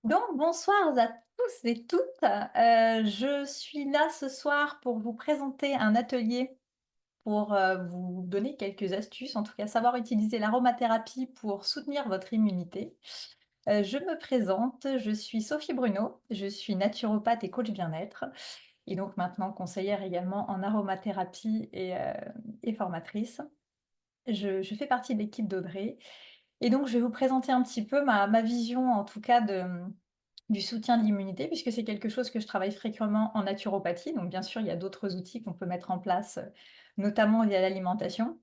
Donc, bonsoir à tous et toutes. Je suis là ce soir pour vous présenter un atelier pour vous donner quelques astuces, en tout cas savoir utiliser l'aromathérapie pour soutenir votre immunité. Je me présente, je suis Sophie Bruno, je suis naturopathe et coach bien-être, et donc maintenant conseillère également en aromathérapie et formatrice. Je fais partie de l'équipe d'Audrey, et donc je vais vous présenter un petit peu ma vision, en tout cas, du soutien de l'immunité, puisque c'est quelque chose que je travaille fréquemment en naturopathie. Donc bien sûr, il y a d'autres outils qu'on peut mettre en place, notamment via l'alimentation.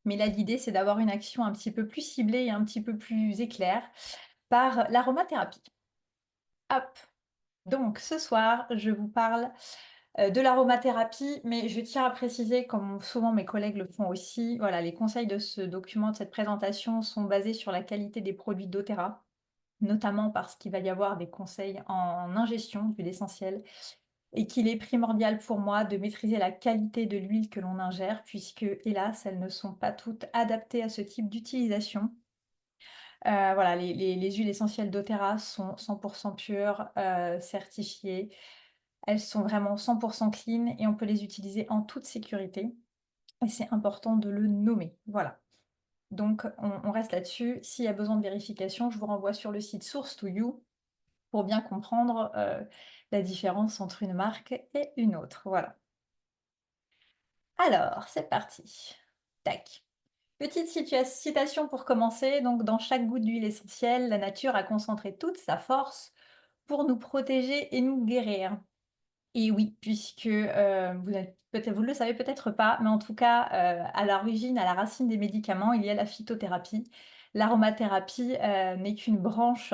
Mais là, l'idée, c'est d'avoir une action un petit peu plus ciblée et un petit peu plus éclair par l'aromathérapie. Hop! Donc ce soir, je vous parle, de l'aromathérapie, mais je tiens à préciser, comme souvent mes collègues le font aussi, voilà, les conseils de ce document, de cette présentation sont basés sur la qualité des produits doTERRA, notamment parce qu'il va y avoir des conseils en ingestion d'huile essentielle et qu'il est primordial pour moi de maîtriser la qualité de l'huile que l'on ingère puisque, hélas, elles ne sont pas toutes adaptées à ce type d'utilisation. Voilà, les huiles essentielles doTERRA sont 100 pures, certifiées. Elles sont vraiment 100 clean et on peut les utiliser en toute sécurité et c'est important de le nommer. Voilà. Donc on reste là-dessus. S'il y a besoin de vérification, je vous renvoie sur le site Source to You pour bien comprendre, la différence entre une marque et une autre. Voilà. Alors, c'est parti. Tac. Petite citation pour commencer. Donc, dans chaque goutte d'huile essentielle, la nature a concentré toute sa force pour nous protéger et nous guérir. Et oui, puisque vous ne le savez peut-être pas, mais en tout cas, à l'origine, à la racine des médicaments, il y a la phytothérapie. L'aromathérapie n'est qu'une branche,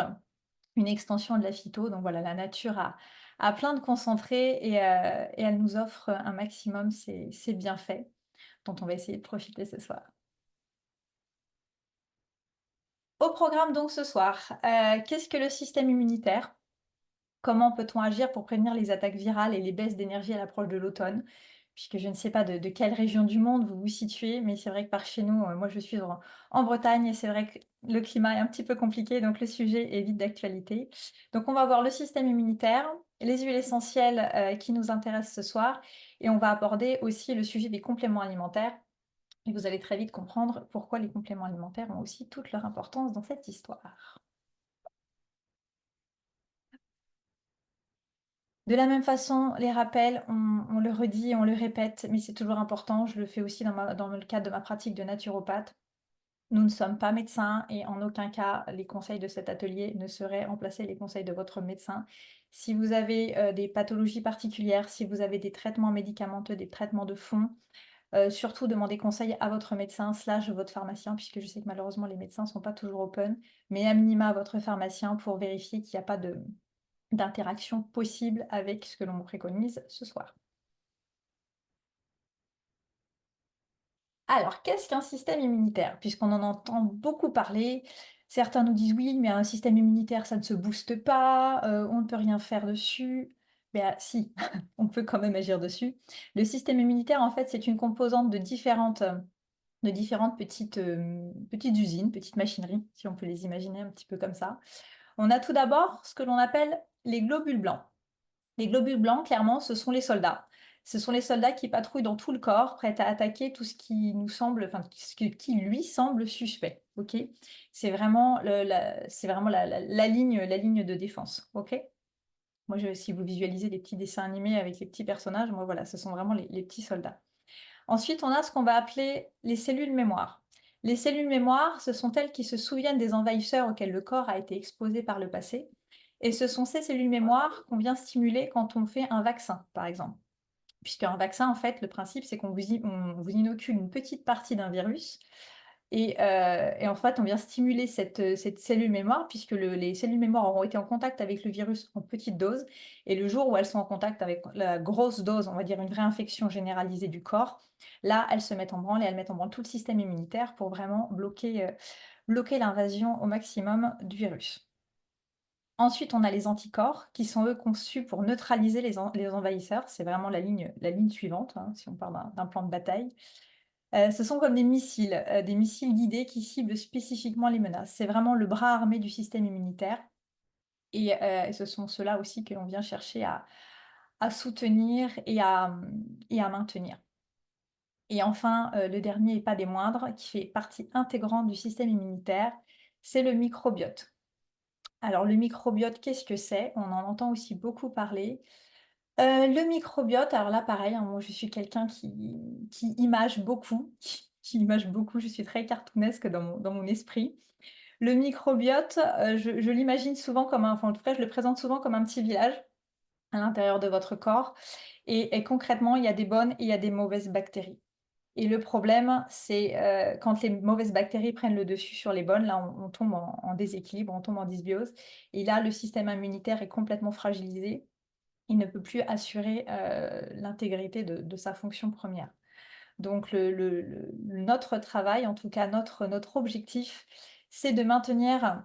une extension de la phyto. Donc voilà, la nature a plein de concentrés et elle nous offre un maximum ces bienfaits dont on va essayer de profiter ce soir. Au programme donc ce soir, qu'est-ce que le système immunitaire? Comment peut-on agir pour prévenir les attaques virales et les baisses d'énergie à l'approche de l'automne? Puisque je ne sais pas de quelle région du monde vous vous situez, mais c'est vrai que par chez nous, moi je suis en Bretagne et c'est vrai que le climat est un petit peu compliqué, donc le sujet est vite d'actualité. Donc on va voir le système immunitaire, les huiles essentielles qui nous intéressent ce soir, et on va aborder aussi le sujet des compléments alimentaires. Et vous allez très vite comprendre pourquoi les compléments alimentaires ont aussi toute leur importance dans cette histoire. De la même façon, les rappels, on le redit et on le répète, mais c'est toujours important. Je le fais aussi dans le cadre de ma pratique de naturopathe. Nous ne sommes pas médecins et en aucun cas les conseils de cet atelier ne seraient remplacer les conseils de votre médecin. Si vous avez des pathologies particulières, si vous avez des traitements médicamenteux, des traitements de fond, surtout demandez conseil à votre médecin slash votre pharmacien, puisque je sais que malheureusement les médecins ne sont pas toujours open, mais à minima à votre pharmacien pour vérifier qu'il n'y a pas d'interaction possible avec ce que l'on préconise ce soir. Alors, qu'est-ce qu'un système immunitaire? Puisqu'on en entend beaucoup parler, certains nous disent oui, mais un système immunitaire, ça ne se booste pas, on ne peut rien faire dessus. Ben si, on peut quand même agir dessus. Le système immunitaire, en fait, c'est une composante de différentes petites usines, petites machineries, si on peut les imaginer un petit peu comme ça. On a tout d'abord ce que l'on appelle les globules blancs. Les globules blancs, clairement, ce sont les soldats. Ce sont les soldats qui patrouillent dans tout le corps, prêts à attaquer tout ce qui nous semble, enfin, qui lui semble suspect. Ok? C'est vraiment, la ligne de défense. Ok? Moi, si vous visualisez les petits dessins animés avec les petits personnages, moi, voilà, ce sont vraiment les petits soldats. Ensuite, on a ce qu'on va appeler les cellules mémoire. Les cellules mémoire, ce sont elles qui se souviennent des envahisseurs auxquels le corps a été exposé par le passé. Et ce sont ces cellules mémoire qu'on vient stimuler quand on fait un vaccin, par exemple. Puisqu'un vaccin, en fait, le principe, c'est qu'on vous inocule une petite partie d'un virus. Et en fait, on vient stimuler cette cellule mémoire, puisque les cellules mémoire auront été en contact avec le virus en petite dose. Et le jour où elles sont en contact avec la grosse dose, on va dire une vraie infection généralisée du corps, là, elles se mettent en branle et elles mettent en branle tout le système immunitaire pour vraiment bloquer l'invasion au maximum du virus. Ensuite, on a les anticorps qui sont, eux, conçus pour neutraliser les envahisseurs. C'est vraiment la ligne suivante, hein, si on parle d'un plan de bataille. Ce sont comme des missiles guidés qui ciblent spécifiquement les menaces. C'est vraiment le bras armé du système immunitaire. et ce sont ceux-là aussi que l'on vient chercher à soutenir et à maintenir. Et enfin, le dernier et pas des moindres, qui fait partie intégrante du système immunitaire, c'est le microbiote. Alors le microbiote, qu'est-ce que c'est? On en entend aussi beaucoup parler. Le microbiote, alors là pareil, hein, moi je suis quelqu'un qui image beaucoup, qui image beaucoup, je suis très cartoonesque dans mon esprit. Le microbiote, je l'imagine souvent comme un enfin en tout cas je le présente souvent comme un petit village à l'intérieur de votre corps et concrètement il y a des bonnes et il y a des mauvaises bactéries. Et le problème, c'est, quand les mauvaises bactéries prennent le dessus sur les bonnes, là, on tombe en déséquilibre, on tombe en dysbiose et là, le système immunitaire est complètement fragilisé. Il ne peut plus assurer, l'intégrité de sa fonction première. Donc notre travail, en tout cas notre objectif, c'est de maintenir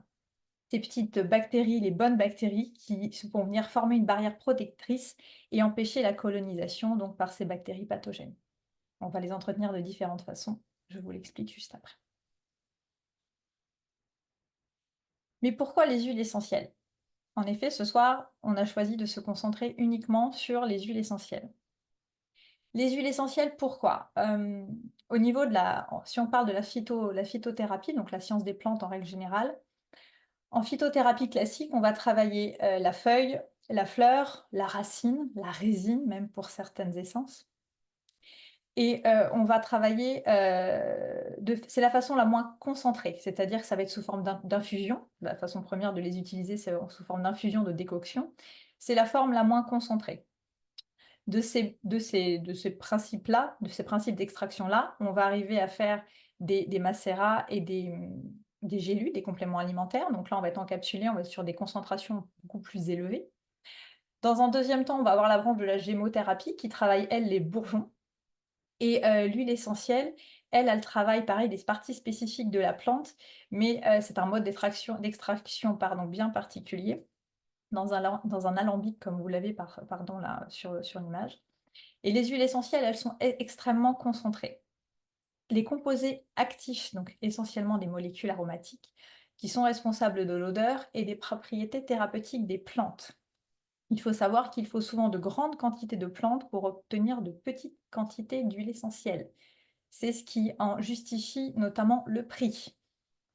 ces petites bactéries, les bonnes bactéries qui vont venir former une barrière protectrice et empêcher la colonisation donc par ces bactéries pathogènes. On va les entretenir de différentes façons. Je vous l'explique juste après. Mais pourquoi les huiles essentielles? En effet, ce soir, on a choisi de se concentrer uniquement sur les huiles essentielles. Les huiles essentielles, pourquoi? Au niveau de si on parle de la phytothérapie, donc la science des plantes en règle générale, en phytothérapie classique, on va travailler, la feuille, la fleur, la racine, la résine même pour certaines essences. Et on va travailler, c'est la façon la moins concentrée, c'est-à-dire que ça va être sous forme d'infusion. La façon première de les utiliser, c'est sous forme d'infusion, de décoction. C'est la forme la moins concentrée. De ces principes-là, de ces principes d'extraction-là, on va arriver à faire des macérats et des gélus, des compléments alimentaires. Donc là, on va être encapsulé, on va être sur des concentrations beaucoup plus élevées. Dans un deuxième temps, on va avoir la branche de la gémothérapie qui travaille, elle, les bourgeons. Et l'huile essentielle, elle travaille pareil des parties spécifiques de la plante, mais c'est un mode d'extraction pardon, bien particulier, dans un alambic comme vous l'avez pardon là sur l'image. Et les huiles essentielles, elles sont extrêmement concentrées. Les composés actifs, donc essentiellement des molécules aromatiques, qui sont responsables de l'odeur et des propriétés thérapeutiques des plantes. Il faut savoir qu'il faut souvent de grandes quantités de plantes pour obtenir de petites quantités d'huile essentielle. C'est ce qui en justifie notamment le prix.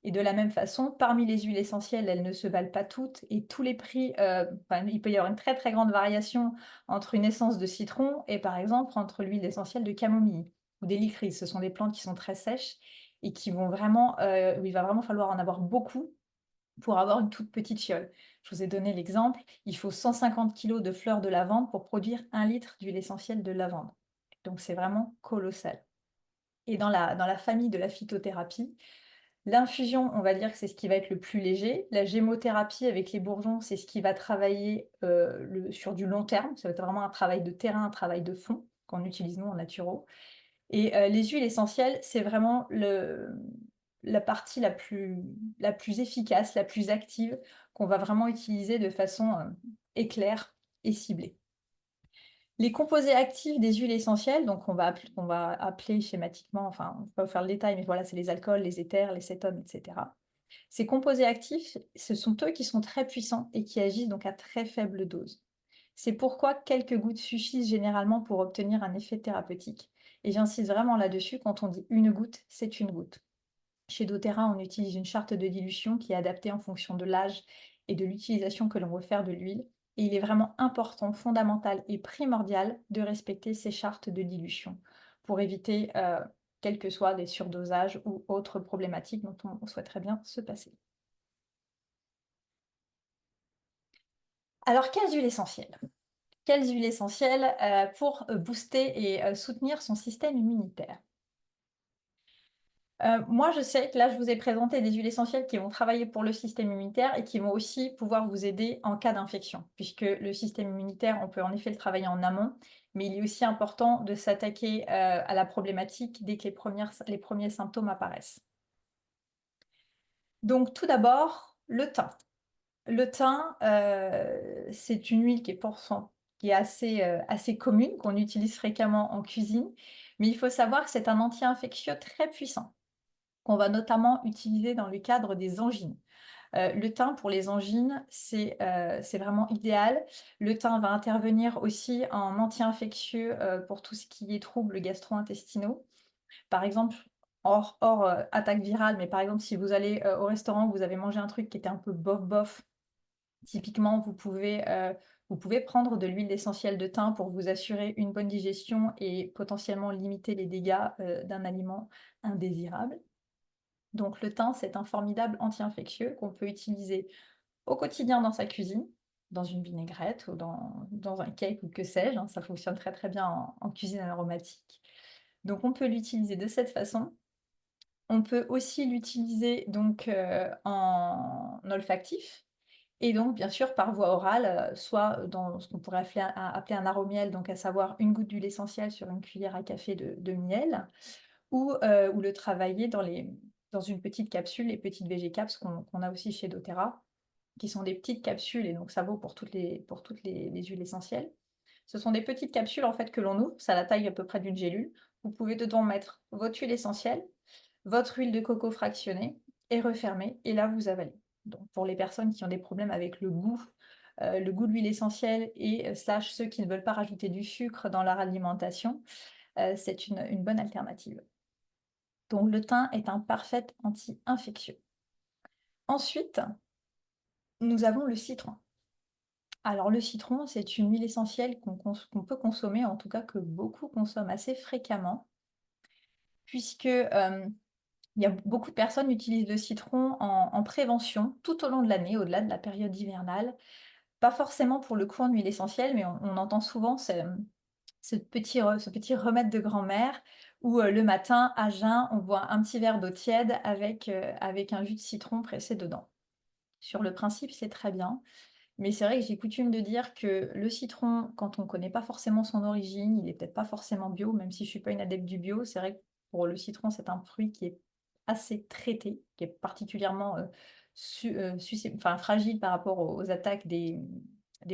Et de la même façon, parmi les huiles essentielles, elles ne se valent pas toutes et tous les prix, enfin, il peut y avoir une très très grande variation entre une essence de citron et par exemple entre l'huile essentielle de camomille ou d'hélichrys. Ce sont des plantes qui sont très sèches et qui vont vraiment, où il va vraiment falloir en avoir beaucoup pour avoir une toute petite fiole. Je vous ai donné l'exemple, il faut 150 kg de fleurs de lavande pour produire 1 litre d'huile essentielle de lavande. Donc c'est vraiment colossal. Et dans la famille de la phytothérapie, l'infusion, on va dire que c'est ce qui va être le plus léger. La gémothérapie avec les bourgeons, c'est ce qui va travailler sur du long terme. Ça va être vraiment un travail de terrain, un travail de fond qu'on utilise nous en naturo. Et les huiles essentielles, c'est vraiment la partie la plus efficace, la plus active, qu'on va vraiment utiliser de façon éclair et ciblée. Les composés actifs des huiles essentielles, donc on va appeler schématiquement, enfin, on ne va pas vous faire le détail, mais voilà, c'est les alcools, les éthers, les cétones, etc. Ces composés actifs, ce sont eux qui sont très puissants et qui agissent donc à très faible dose. C'est pourquoi quelques gouttes suffisent généralement pour obtenir un effet thérapeutique. Et j'insiste vraiment là-dessus, quand on dit une goutte, c'est une goutte. Chez doTERRA, on utilise une charte de dilution qui est adaptée en fonction de l'âge et de l'utilisation que l'on veut faire de l'huile. Et il est vraiment important, fondamental et primordial de respecter ces chartes de dilution pour éviter, quels que soient des surdosages ou autres problématiques dont on souhaiterait bien se passer. Alors, quelles huiles essentielles? Quelles huiles essentielles pour booster et soutenir son système immunitaire? Moi, je sais que là, je vous ai présenté des huiles essentielles qui vont travailler pour le système immunitaire et qui vont aussi pouvoir vous aider en cas d'infection. Puisque le système immunitaire, on peut en effet le travailler en amont, mais il est aussi important de s'attaquer à la problématique dès que les premiers symptômes apparaissent. Donc, tout d'abord, le thym. Le thym, c'est une huile qui est assez commune, qu'on utilise fréquemment en cuisine, mais il faut savoir que c'est un anti-infectieux très puissant, qu'on va notamment utiliser dans le cadre des angines. Le thym pour les angines, c'est vraiment idéal. Le thym va intervenir aussi en anti-infectieux, pour tout ce qui est troubles gastro-intestinaux. Par exemple, hors attaque virale, mais par exemple, si vous allez, au restaurant, vous avez mangé un truc qui était un peu bof bof, typiquement, vous pouvez prendre de l'huile essentielle de thym pour vous assurer une bonne digestion et potentiellement limiter les dégâts, d'un aliment indésirable. Donc le thym, c'est un formidable anti-infectieux qu'on peut utiliser au quotidien dans sa cuisine, dans une vinaigrette ou dans un cake ou que sais-je, hein, ça fonctionne très, très bien en cuisine aromatique. Donc on peut l'utiliser de cette façon. On peut aussi l'utiliser donc, en olfactif et donc bien sûr par voie orale, soit dans ce qu'on pourrait appeler un aromiel, donc à savoir une goutte d'huile essentielle sur une cuillère à café de miel ou le travailler dans une petite capsule, les petites VG-Caps qu'on a aussi chez doTERRA, qui sont des petites capsules et donc ça vaut pour toutes les huiles essentielles. Ce sont des petites capsules en fait que l'on ouvre, ça a la taille à peu près d'une gélule. Vous pouvez dedans mettre votre huile essentielle, votre huile de coco fractionnée et refermer et là vous avalez. Donc pour les personnes qui ont des problèmes avec le goût de l'huile essentielle et slash ceux qui ne veulent pas rajouter du sucre dans leur alimentation, c'est une bonne alternative. Donc le thym est un parfait anti-infectieux. Ensuite, nous avons le citron. Alors le citron, c'est une huile essentielle qu'on peut consommer, en tout cas que beaucoup consomment assez fréquemment, puisque il y a beaucoup de personnes utilisent le citron en prévention tout au long de l'année, au-delà de la période hivernale. Pas forcément pour le coup en huile essentielle, mais on entend souvent ce petit remède de grand-mère où le matin, à jeun, on boit un petit verre d'eau tiède avec un jus de citron pressé dedans. Sur le principe, c'est très bien. Mais c'est vrai que j'ai coutume de dire que le citron, quand on ne connaît pas forcément son origine, il est peut-être pas forcément bio, même si je suis pas une adepte du bio, c'est vrai que pour le citron, c'est un fruit qui est assez traité, qui est particulièrement, enfin fragile par rapport aux attaques des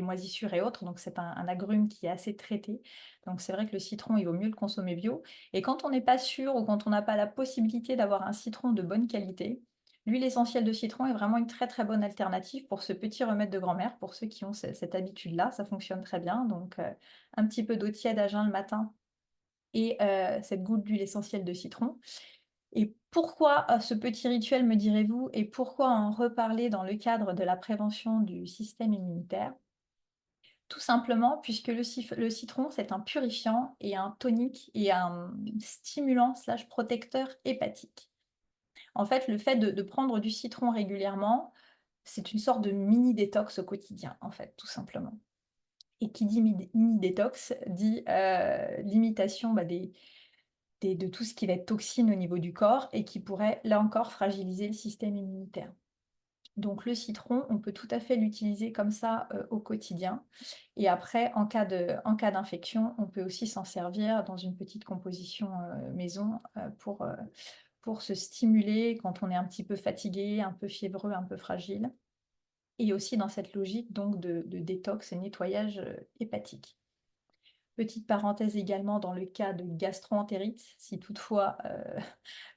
moisissures et autres, donc c'est un agrume qui est assez traité. Donc c'est vrai que le citron, il vaut mieux le consommer bio et quand on n'est pas sûr ou quand on n'a pas la possibilité d'avoir un citron de bonne qualité, l'huile essentielle de citron est vraiment une très, très bonne alternative pour ce petit remède de grand-mère, pour ceux qui ont cette habitude-là, ça fonctionne très bien. Donc, un petit peu d'eau tiède à jeun le matin et cette goutte d'huile essentielle de citron. Et pourquoi, ce petit rituel, me direz-vous? Et pourquoi en reparler dans le cadre de la prévention du système immunitaire? Tout simplement puisque le citron, c'est un purifiant et un tonique et un stimulant slash protecteur hépatique. En fait, le fait de prendre du citron régulièrement, c'est une sorte de mini détox au quotidien, en fait, tout simplement. Et qui dit mini détox dit, limitation, bah, de tout ce qui va être toxine au niveau du corps et qui pourrait, là encore, fragiliser le système immunitaire. Donc le citron, on peut tout à fait l'utiliser comme ça, au quotidien et après en cas d'infection, on peut aussi s'en servir dans une petite composition, maison, pour se stimuler quand on est un petit peu fatigué, un peu fiévreux, un peu fragile et aussi dans cette logique donc de détox et nettoyage, hépatique. Petite parenthèse également dans le cas de gastro-entérite, si toutefois,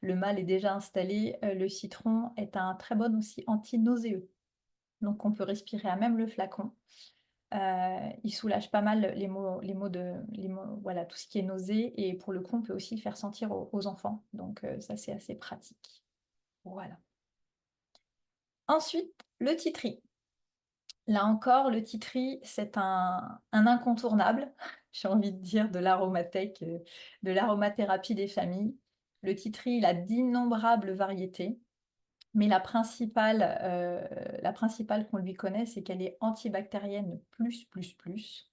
le mal est déjà installé, le citron est un très bon aussi anti-nauséeux. Donc on peut respirer à même le flacon. Il soulage pas mal les maux voilà, tout ce qui est nausée et pour le coup, on peut aussi le faire sentir aux enfants. Donc ça, c'est assez pratique. Voilà. Ensuite, le titri. Là encore, le titri, c'est un incontournable, j'ai envie de dire, de l'aromathèque, de l'aromathérapie des familles. Le titri, il a d'innombrables variétés, mais la principale qu'on lui connaît, c'est qu'elle est antibactérienne plus, plus, plus.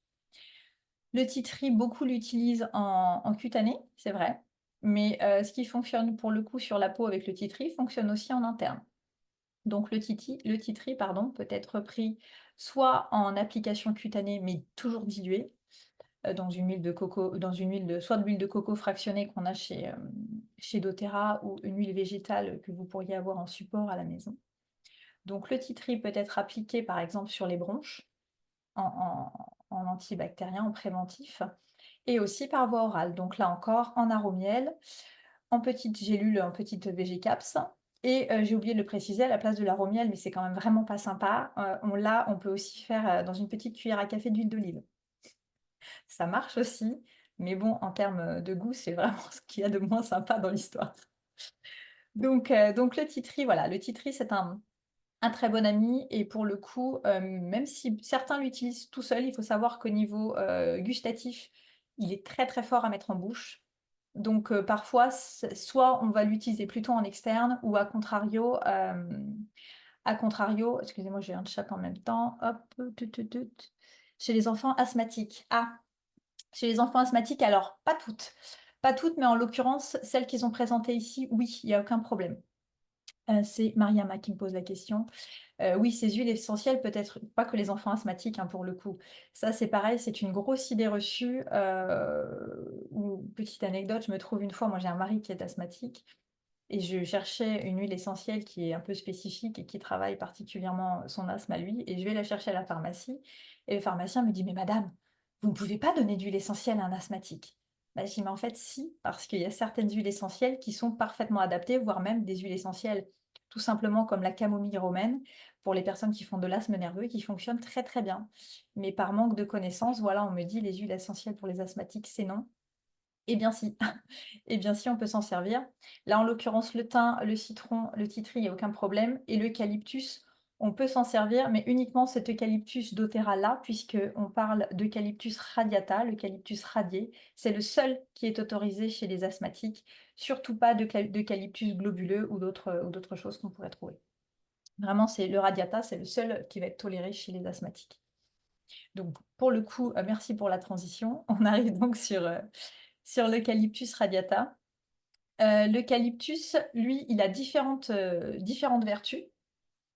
Le titri, beaucoup l'utilisent en cutané, c'est vrai, mais ce qui fonctionne pour le coup sur la peau avec le titri, fonctionne aussi en interne. Donc le titri pardon, peut être pris soit en application cutanée, mais toujours diluée, dans une huile de coco dans une huile de soit de l'huile de coco fractionnée qu'on a chez doTERRA ou une huile végétale que vous pourriez avoir en support à la maison. Donc le titri peut être appliqué par exemple sur les bronches en antibactérien, en préventif et aussi par voie orale. Donc là encore en aromiel, en petites gélules, en petites VG-Caps Et j'ai oublié de le préciser, à la place de l'aromiel, mais c'est quand même vraiment pas sympa, on peut aussi faire, dans une petite cuillère à café d'huile d'olive. Ça marche aussi, mais bon, en termes, de goût, c'est vraiment ce qu'il y a de moins sympa dans l'histoire. Donc le titri, voilà, le titri, c'est un très bon ami et pour le coup, même si certains l'utilisent tout seul, il faut savoir qu'au niveau, gustatif, il est très, très fort à mettre en bouche. Donc parfois, soit on va l'utiliser plutôt en externe ou à contrario, excusez-moi, j'ai un chat en même temps, hop, chez les enfants asthmatiques. Ah! Chez les enfants asthmatiques, alors pas toutes, mais en l'occurrence, celles qu'ils ont présentées ici, oui, il y a aucun problème. C'est Mariama qui me pose la question. Oui, ces huiles essentielles, peut-être pas que les enfants asthmatiques, hein, pour le coup. Ça, c'est pareil, c'est une grosse idée reçue, où petite anecdote, je me trouve une fois, moi j'ai un mari qui est asthmatique et je cherchais une huile essentielle qui est un peu spécifique et qui travaille particulièrement son asthme à lui et je vais la chercher à la pharmacie et le pharmacien me dit: «Mais madame, vous ne pouvez pas donner d'huile essentielle à un asthmatique». Bah, je dis: «Mais en fait si, parce qu'il y a certaines huiles essentielles qui sont parfaitement adaptées, voire même des huiles essentielles tout simplement comme la camomille romaine pour les personnes qui font de l'asthme nerveux et qui fonctionnent très, très bien. Mais par manque de connaissances, voilà, on me dit: "Les huiles essentielles pour les asthmatiques, c'est non"». Eh bien si, eh bien si, on peut s'en servir. Là, en l'occurrence, le thym, le citron, le titri, il y a aucun problème et l'eucalyptus, on peut s'en servir, mais uniquement cet eucalyptus doTERRA-là, puisqu'on parle d'Eucalyptus radiata, l'eucalyptus radié. C'est le seul qui est autorisé chez les asthmatiques, surtout pas d'eucalyptus globuleux ou d'autres choses qu'on pourrait trouver. Vraiment, c'est le radiata, c'est le seul qui va être toléré chez les asthmatiques. Donc pour le coup, merci pour la transition. On arrive donc sur l'Eucalyptus radiata. L'eucalyptus, lui, il a différentes vertus.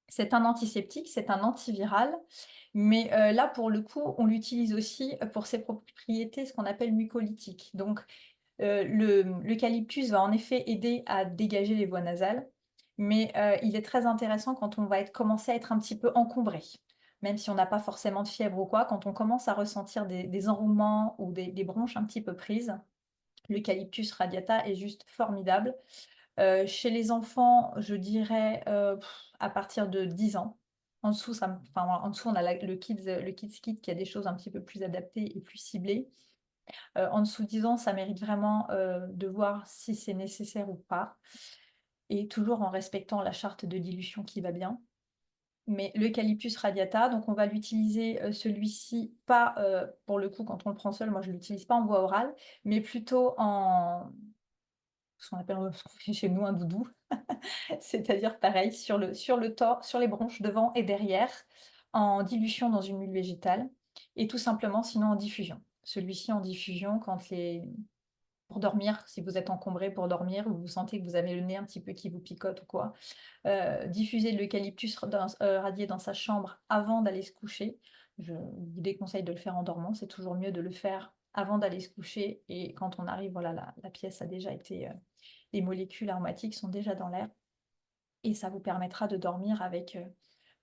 C'est un antiseptique, c'est un antiviral, mais là, pour le coup, on l'utilise aussi pour ses propriétés, ce qu'on appelle mucolytiques. Donc l'eucalyptus va en effet aider à dégager les voies nasales, mais il est très intéressant quand on va commencer à être un petit peu encombré. Même si on n'a pas forcément de fièvre ou quoi, quand on commence à ressentir des enrouements ou des bronches un petit peu prises, l'Eucalyptus radiata est juste formidable. Chez les enfants, je dirais, à partir de 10 ans. En dessous, en dessous, on a le kids kit qui a des choses un petit peu plus adaptées et plus ciblées. En dessous de 10 ans, ça mérite vraiment, de voir si c'est nécessaire ou pas et toujours en respectant la charte de dilution qui va bien. Mais l'Eucalyptus radiata, donc on va l'utiliser, celui-ci pas, pour le coup quand on le prend seul, moi je l'utilise pas en voie orale, mais plutôt en ce qu'on fait chez nous un doudou. C'est-à-dire pareil sur les bronches devant et derrière, en dilution dans une huile végétale et tout simplement sinon en diffusion. Celui-ci en diffusion pour dormir, si vous êtes encombré pour dormir ou vous sentez que vous avez le nez un petit peu qui vous picote ou quoi, diffuser de l'eucalyptus radié dans sa chambre avant d'aller se coucher. Je vous déconseille de le faire en dormant, c'est toujours mieux de le faire avant d'aller se coucher et quand on arrive, voilà, la pièce a déjà été, les molécules aromatiques sont déjà dans l'air et ça vous permettra de dormir avec,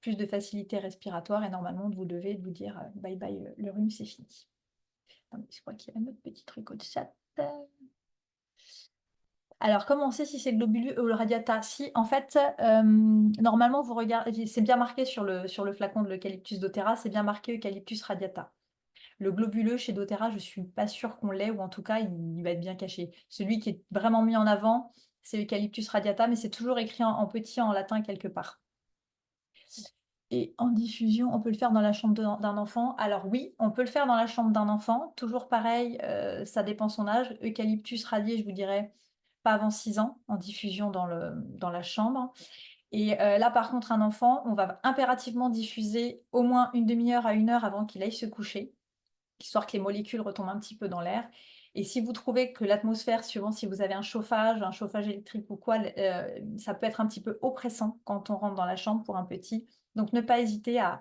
plus de facilité respiratoire et normalement de vous lever et de vous dire, «Bye bye, le rhume, c'est fini». Attendez, je crois qu'il y a un autre petit truc au chat. Alors, comment on sait si c'est globuleux ou le radiata? Si, en fait, normalement, vous regardez, c'est bien marqué sur le flacon de l'Eucalyptus doTERRA, c'est bien marqué Eucalyptus radiata. Le globuleux chez doTERRA, je suis pas sûre qu'on l'ait ou en tout cas, il va être bien caché. Celui qui est vraiment mis en avant, c'est Eucalyptus radiata, mais c'est toujours écrit en petit en latin quelque part. Et en diffusion, on peut le faire dans la chambre d'un enfant? Alors oui, on peut le faire dans la chambre d'un enfant. Toujours pareil, ça dépend son âge. Eucalyptus radié, je vous dirais, pas avant 6 ans, en diffusion dans la chambre. Et là, par contre, un enfant, on va impérativement diffuser au moins une demi-heure à 1 heure avant qu'il aille se coucher, histoire que les molécules retombent un petit peu dans l'air. Et si vous trouvez que l'atmosphère, suivant si vous avez un chauffage électrique ou quoi, ça peut être un petit peu oppressant quand on rentre dans la chambre pour un petit. Donc ne pas hésiter à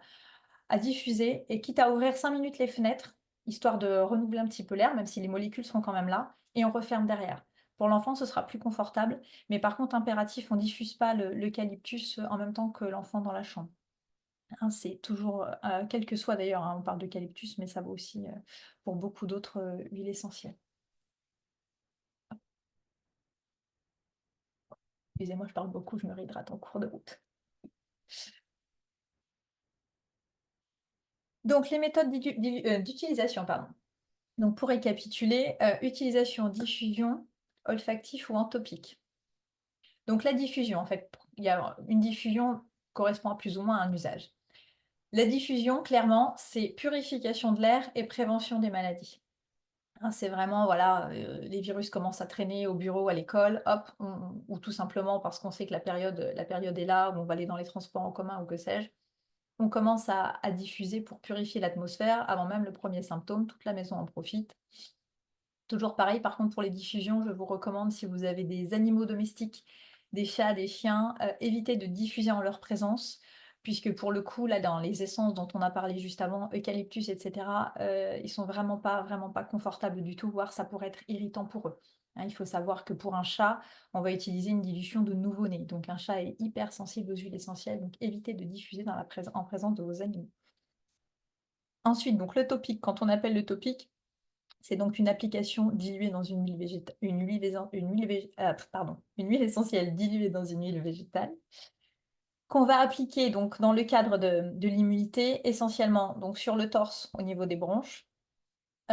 diffuser et quitte à ouvrir 5 minutes les fenêtres, histoire de renouveler un petit peu l'air, même si les molécules sont quand même là, et on referme derrière. Pour l'enfant, ce sera plus confortable, mais par contre, impératif, on diffuse pas l'eucalyptus en même temps que l'enfant dans la chambre. Hein, c'est toujours, quel que soit d'ailleurs, hein, on parle d'eucalyptus, mais ça vaut aussi, pour beaucoup d'autres, huiles essentielles. Excusez-moi, je parle beaucoup, je me réhydrate en cours de route. Donc les méthodes d'utilisation, pardon. Donc pour récapituler, utilisation, diffusion, olfactif ou entopique. Donc la diffusion, en fait, il y a une diffusion correspond à plus ou moins à un usage. La diffusion, clairement, c'est purification de l'air et prévention des maladies. Hein, c'est vraiment, voilà, les virus commencent à traîner au bureau, à l'école, hop, ou tout simplement parce qu'on sait que la période est là, où on va aller dans les transports en commun ou que sais-je. On commence à diffuser pour purifier l'atmosphère avant même le premier symptôme, toute la maison en profite. Toujours pareil, par contre, pour les diffusions, je vous recommande, si vous avez des animaux domestiques, des chats, des chiens, évitez de diffuser en leur présence, puisque pour le coup, là, dans les essences dont on a parlé juste avant, eucalyptus, et cetera, ils sont vraiment pas confortables du tout, voire ça pourrait être irritant pour eux. Hein, il faut savoir que pour un chat, on va utiliser une dilution de nouveau-né. Donc un chat est hyper sensible aux huiles essentielles, donc évitez de diffuser en présence de vos animaux. Ensuite, donc le topique, quand on appelle le topique, c'est donc une application diluée dans une une huile essentielle diluée dans une huile végétale, qu'on va appliquer donc dans le cadre de l'immunité, essentiellement donc sur le torse au niveau des bronches,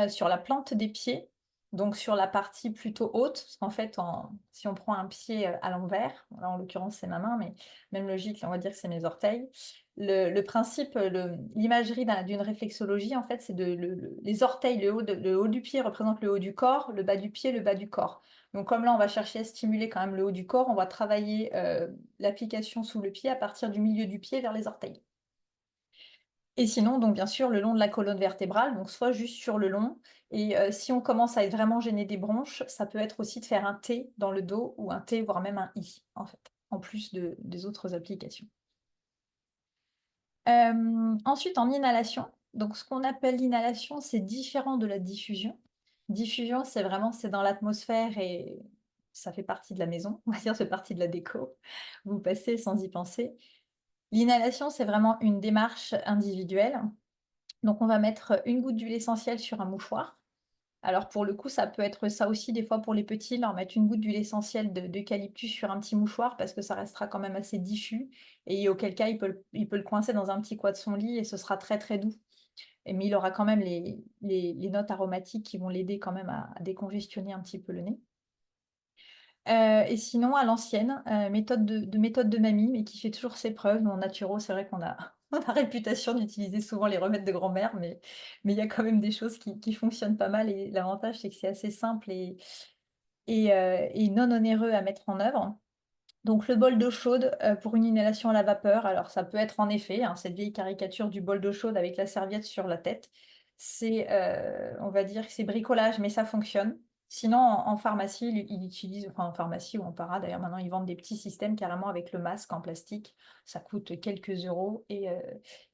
sur la plante des pieds, donc sur la partie plutôt haute, parce qu'en fait, si on prend un pied à l'envers, là en l'occurrence c'est ma main, mais même logique, on va dire que c'est mes orteils. Le principe, l'imagerie d'une réflexologie, en fait, c'est les orteils, le haut du pied représente le haut du corps, le bas du pied, le bas du corps. Donc comme là, on va chercher à stimuler quand même le haut du corps, on va travailler l'application sous le pied à partir du milieu du pied vers les orteils. Et sinon, donc bien sûr, le long de la colonne vertébrale, donc soit juste sur le long. Et si on commence à être vraiment gêné des bronches, ça peut être aussi de faire un T dans le dos ou un T, voire même un I, en fait, en plus des autres applications. Ensuite, en inhalation, donc ce qu'on appelle l'inhalation, c'est différent de la diffusion. Diffusion, c'est dans l'atmosphère et ça fait partie de la maison, on va dire, c'est partie de la déco. Vous passez sans y penser. L'inhalation, c'est vraiment une démarche individuelle. Donc on va mettre une goutte d'huile essentielle sur un mouchoir. Alors pour le coup, ça peut être ça aussi des fois pour les petits, leur mettre une goutte d'huile essentielle d'eucalyptus sur un petit mouchoir parce que ça restera quand même assez diffus et auquel cas il peut le coincer dans un petit coin de son lit et ce sera très, très doux. Mais il aura quand même les notes aromatiques qui vont l'aider quand même à décongestionner un petit peu le nez. Et sinon à l'ancienne, méthode de mamie, mais qui fait toujours ses preuves. Nous en naturo, c'est vrai qu'on a on a réputation d'utiliser souvent les remèdes de grand-mère, mais il y a quand même des choses qui fonctionnent pas mal et l'avantage, c'est que c'est assez simple et non onéreux à mettre en œuvre. Donc le bol d'eau chaude, pour une inhalation à la vapeur, alors ça peut être en effet, hein, cette vieille caricature du bol d'eau chaude avec la serviette sur la tête. On va dire que c'est bricolage, mais ça fonctionne. Sinon en pharmacie, ils utilisent enfin en pharmacie ou en para d'ailleurs maintenant, ils vendent des petits systèmes carrément avec le masque en plastique. Ça coûte quelques euros et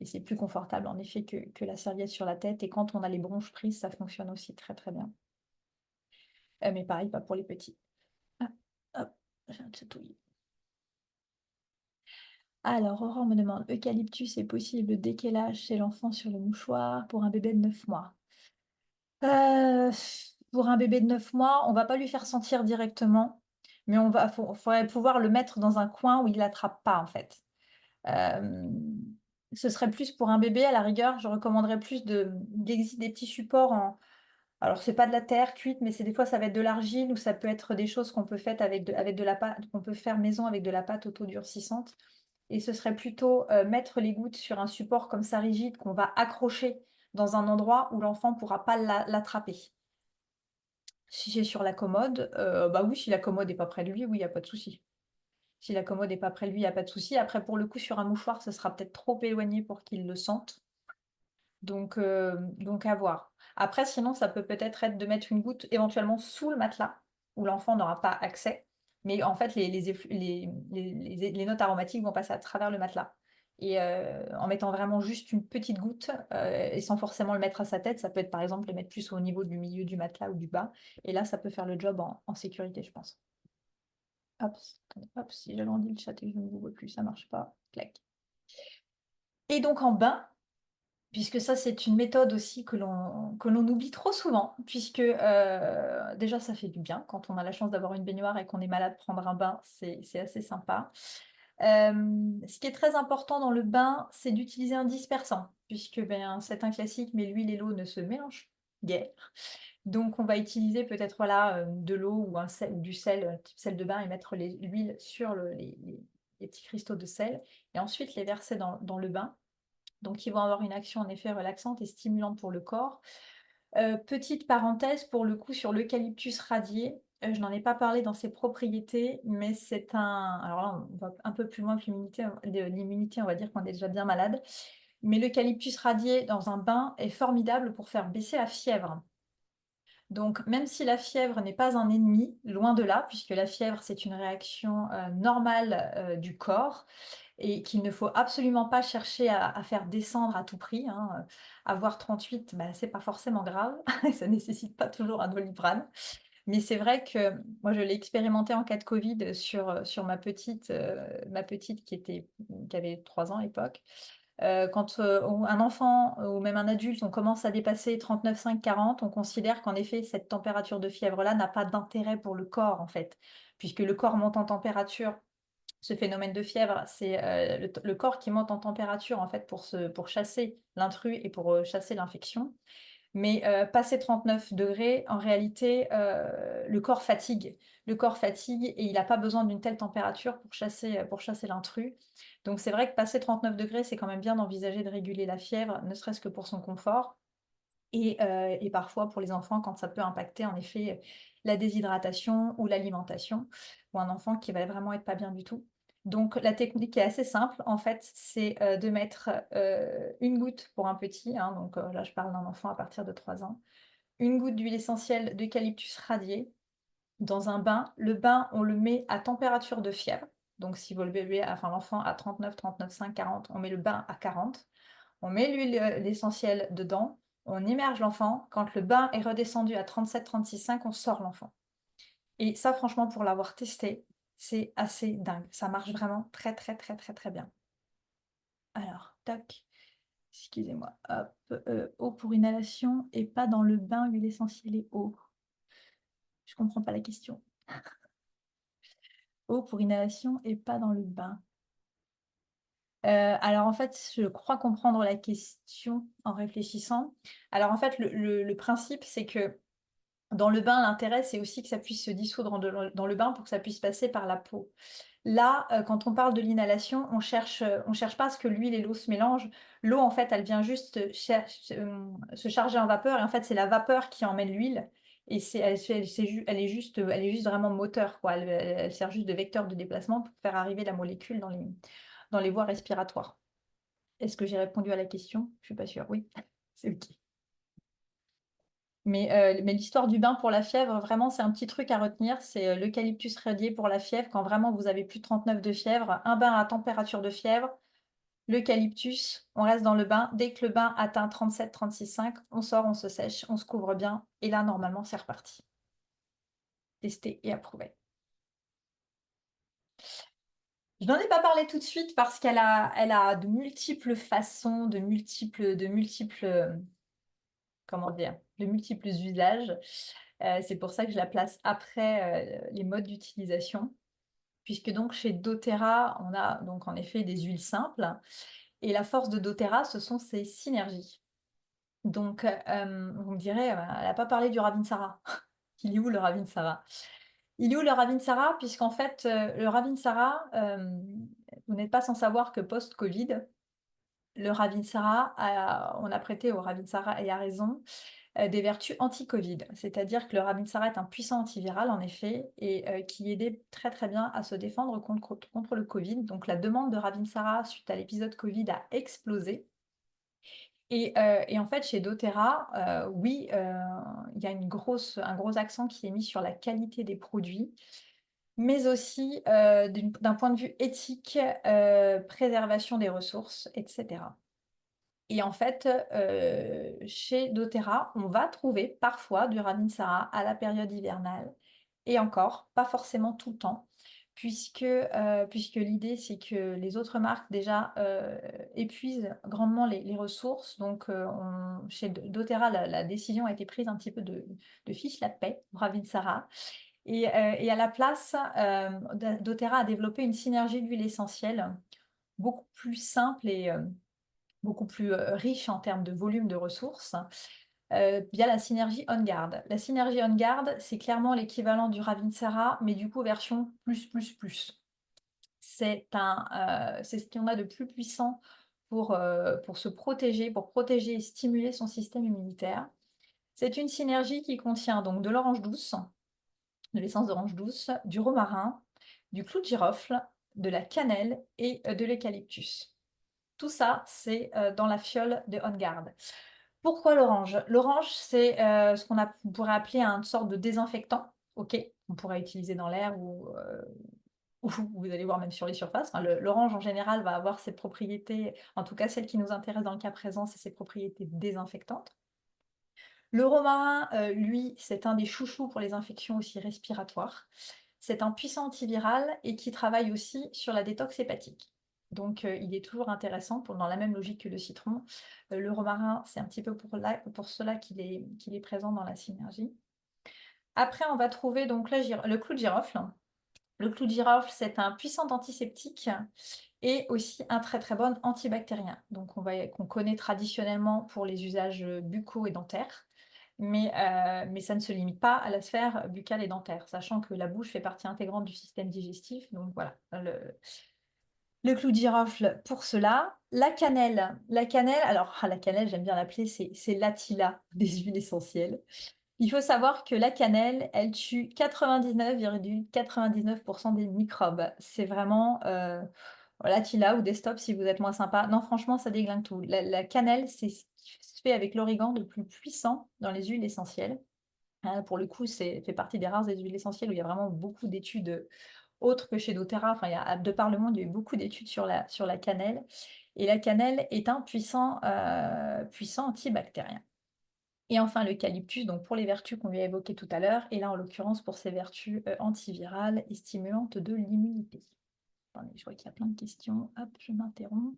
c'est plus confortable en effet que la serviette sur la tête et quand on a les bronches prises, ça fonctionne aussi très, très bien. Mais pareil, pas pour les petits. Ah, hop, je viens de chatouiller. Alors, Aurore me demande, eucalyptus est possible dès quel âge chez l'enfant sur le mouchoir pour un bébé de 9 mois? Heu, pour un bébé de 9 mois, on va pas lui faire sentir directement, mais faudrait pouvoir le mettre dans un coin où il l'attrape pas, en fait. Hem, Ce serait plus pour un bébé, à la rigueur, je recommanderais plus il existe des petits supports alors c'est pas de la terre cuite, mais c'est des fois ça va être de l'argile ou ça peut être des choses qu'on peut faire avec de la pâte qu'on peut faire maison avec de la pâte autodurcissante. Et ce serait plutôt, mettre les gouttes sur un support comme ça rigide qu'on va accrocher dans un endroit où l'enfant ne pourra pas l'attraper. Si c'est sur la commode, bah oui, si la commode est pas près de lui, oui, il y a pas de souci. Si la commode est pas près de lui, il y a pas de souci. Après pour le coup, sur un mouchoir, ce sera peut-être trop éloigné pour qu'il le sente. Donc à voir. Après sinon, ça peut-être être de mettre une goutte éventuellement sous le matelas, où l'enfant n'aura pas accès. Mais en fait, les notes aromatiques vont passer à travers le matelas. Et en mettant vraiment juste une petite goutte, et sans forcément le mettre à sa tête, ça peut être par exemple le mettre plus au niveau du milieu du matelas ou du bas. Et là, ça peut faire le job en sécurité, je pense. Hop, attendez, hop, si j'agrandis le chat et que je ne vous vois plus, ça marche pas. Clac. Et donc en bain. Puisque ça, c'est une méthode aussi que l'on oublie trop souvent, puisque, déjà ça fait du bien quand on a la chance d'avoir une baignoire et qu'on est malade, prendre un bain, c'est assez sympa. Ce qui est très important dans le bain, c'est d'utiliser un dispersant, puisque, ben, c'est un classique, mais l'huile et l'eau ne se mélangent guère. Donc on va utiliser peut-être, voilà, de l'eau ou un sel ou du sel, type sel de bain et mettre l'huile sur les petits cristaux de sel et ensuite les verser dans le bain. Donc ils vont avoir une action en effet relaxante et stimulante pour le corps. Petite parenthèse pour le coup sur l'eucalyptus radié, je n'en ai pas parlé dans ses propriétés, mais c'est un alors là, on va un peu plus loin que l'immunité, on va dire qu'on est déjà bien malade. Mais l'eucalyptus radié dans un bain est formidable pour faire baisser la fièvre. Donc même si la fièvre n'est pas un ennemi, loin de là, puisque la fièvre c'est une réaction, normale, du corps, et qu'il ne faut absolument pas chercher à faire descendre à tout prix, hein, avoir 38, bah, c'est pas forcément grave, ça nécessite pas toujours un Doliprane. Mais c'est vrai que moi je l'ai expérimenté en cas de Covid sur ma petite qui avait 3 ans à l'époque. Quand, un enfant ou même un adulte, on commence à dépasser 39,5-40, on considère qu'en effet cette température de fièvre-là n'a pas d'intérêt pour le corps en fait, puisque le corps monte en température. Ce phénomène de fièvre, c'est, le corps qui monte en température en fait pour chasser l'intrus et pour, chasser l'infection. Mais, passé 39 degrés, en réalité, le corps fatigue. Le corps fatigue et il n'a pas besoin d'une telle température pour chasser l'intrus. Donc c'est vrai que passé 39 degrés, c'est quand même bien d'envisager de réguler la fièvre, ne serait-ce que pour son confort. Et parfois pour les enfants quand ça peut impacter en effet, la déshydratation ou l'alimentation, ou un enfant qui va vraiment être pas bien du tout. Donc la technique est assez simple en fait, c'est, de mettre, 1 goutte pour un petit, hein, donc là je parle d'un enfant à partir de 3 ans, 1 goutte d'huile essentielle d'eucalyptus radié dans un bain. Le bain, on le met à température de fièvre, donc si le bébé, enfin l'enfant a 39,5, 40, on met le bain à 40. On met l'huile, l'essentiel dedans, on immerge l'enfant. Quand le bain est redescendu à 37-36,5, on sort l'enfant. Et ça, franchement, pour l'avoir testé, c'est assez dingue. Ça marche vraiment très, très, très, très, très bien. Alors, tac, excusez-moi, hop, eau pour inhalation et pas dans le bain, huile essentielle et eau. Je comprends pas la question. Eau pour inhalation et pas dans le bain. Alors en fait, je crois comprendre la question en réfléchissant. Alors en fait, le principe, c'est que dans le bain, l'intérêt, c'est aussi que ça puisse se dissoudre dans le bain pour que ça puisse passer par la peau. Là, quand on parle de l'inhalation, on cherche pas à ce que l'huile et l'eau se mélangent. L'eau, en fait, elle vient juste se charger en vapeur et en fait, c'est la vapeur qui emmène l'huile et elle est juste vraiment moteur, quoi. Elle sert juste de vecteur de déplacement pour faire arriver la molécule dans les voies respiratoires. Est-ce que j'ai répondu à la question? Je suis pas sûre. Oui, c'est OK. Mais l'histoire du bain pour la fièvre, vraiment, c'est un petit truc à retenir. C'est, l'eucalyptus radié pour la fièvre. Quand vraiment vous avez plus de 39 de fièvre, un bain à température de fièvre, l'eucalyptus, on reste dans le bain. Dès que le bain atteint 37-36,5, on sort, on se sèche, on se couvre bien et là, normalement, c'est reparti. Testé et approuvé. Je n'en ai pas parlé tout de suite parce qu'elle a de multiples façons, de multiples, comment dire? De multiples usages. C'est pour ça que je la place après, les modes d'utilisation. Puisque donc chez doTERRA, on a donc en effet des huiles simples et la force de doTERRA, ce sont ses synergies. Donc, vous me direz: «Elle a pas parlé du Ravinsara». Il est où le Ravinsara? Il est où le Ravinsara? Puisqu'en fait, le Ravinsara, vous n'êtes pas sans savoir que post-Covid, le Ravinsara on a prêté au Ravinsara et à raison, des vertus anti-Covid. C'est-à-dire que le Ravinsara est un puissant antiviral en effet et qui aidait très, très bien à se défendre contre le Covid. Donc la demande de Ravinsara suite à l'épisode Covid a explosé et en fait chez doTERRA, oui, il y a un gros accent qui est mis sur la qualité des produits, mais aussi, d'un point de vue éthique, préservation des ressources et cetera. Et en fait, chez doTERRA, on va trouver parfois du Ravinsara à la période hivernale et encore, pas forcément tout le temps, puisque l'idée, c'est que les autres marques déjà, épuisent grandement les ressources. Donc, chez doTERRA, la décision a été prise un petit peu de fiche la paix, Ravitsara et à la place, doTERRA a développé une synergie d'huile essentielle beaucoup plus simple et beaucoup plus, riche en termes de volume de ressources, via la synergie OnGuard. La synergie OnGuard, c'est clairement l'équivalent du Ravitsara, mais du coup version plus, plus, plus. C'est ce qu'on a de plus puissant pour se protéger, pour protéger et stimuler son système immunitaire. C'est une synergie qui contient donc de l'orange douce, de l'essence d'orange douce, du romarin, du clou de girofle, de la cannelle et de l'eucalyptus. Tout ça, c'est dans la fiole de OnGuard. Pourquoi l'orange? L'orange, c'est ce on pourrait appeler une sorte de désinfectant, ok? On pourrait utiliser dans l'air ou vous allez voir même sur les surfaces. Enfin, l'orange en général va avoir ses propriétés, en tout cas celle qui nous intéresse dans le cas présent, c'est ses propriétés désinfectantes. Le romarin, lui, c'est un des chouchous pour les infections aussi respiratoires. C'est un puissant antiviral et qui travaille aussi sur la détox hépatique. Donc, il est toujours intéressant dans la même logique que le citron. Le romarin, c'est un petit peu pour cela qu'il est présent dans la synergie. Après, on va trouver donc le clou de girofle. Le clou de girofle, c'est un puissant antiseptique et aussi un très très bon antibactérien. Donc qu'on connaît traditionnellement pour les usages buccaux et dentaires, mais ça ne se limite pas à la sphère buccale et dentaire, sachant que la bouche fait partie intégrante du système digestif. Donc voilà, le clou de girofle pour cela. La cannelle, alors la cannelle, j'aime bien l'appeler, c'est l'attila des huiles essentielles. Il faut savoir que la cannelle, elle tue 99,99% des microbes. C'est vraiment l'attila ou Desktop si vous êtes moins sympa. Non, franchement, ça déglingue tout. La cannelle, c'est ce qui se fait avec l'origan de plus puissant dans les huiles essentielles. Pour le coup, c'est fait partie des rares huiles essentielles où il y a vraiment beaucoup d'études autres que chez doTERRA. Enfin, de par le monde, il y a eu beaucoup d'études sur la cannelle. Et la cannelle est un puissant antibactérien. Et enfin l'eucalyptus, donc pour les vertus qu'on lui a évoquées tout à l'heure, et là en l'occurrence pour ses vertus antivirales et stimulantes de l'immunité. Attendez, je vois qu'il y a plein de questions. Hop, je m'interromps.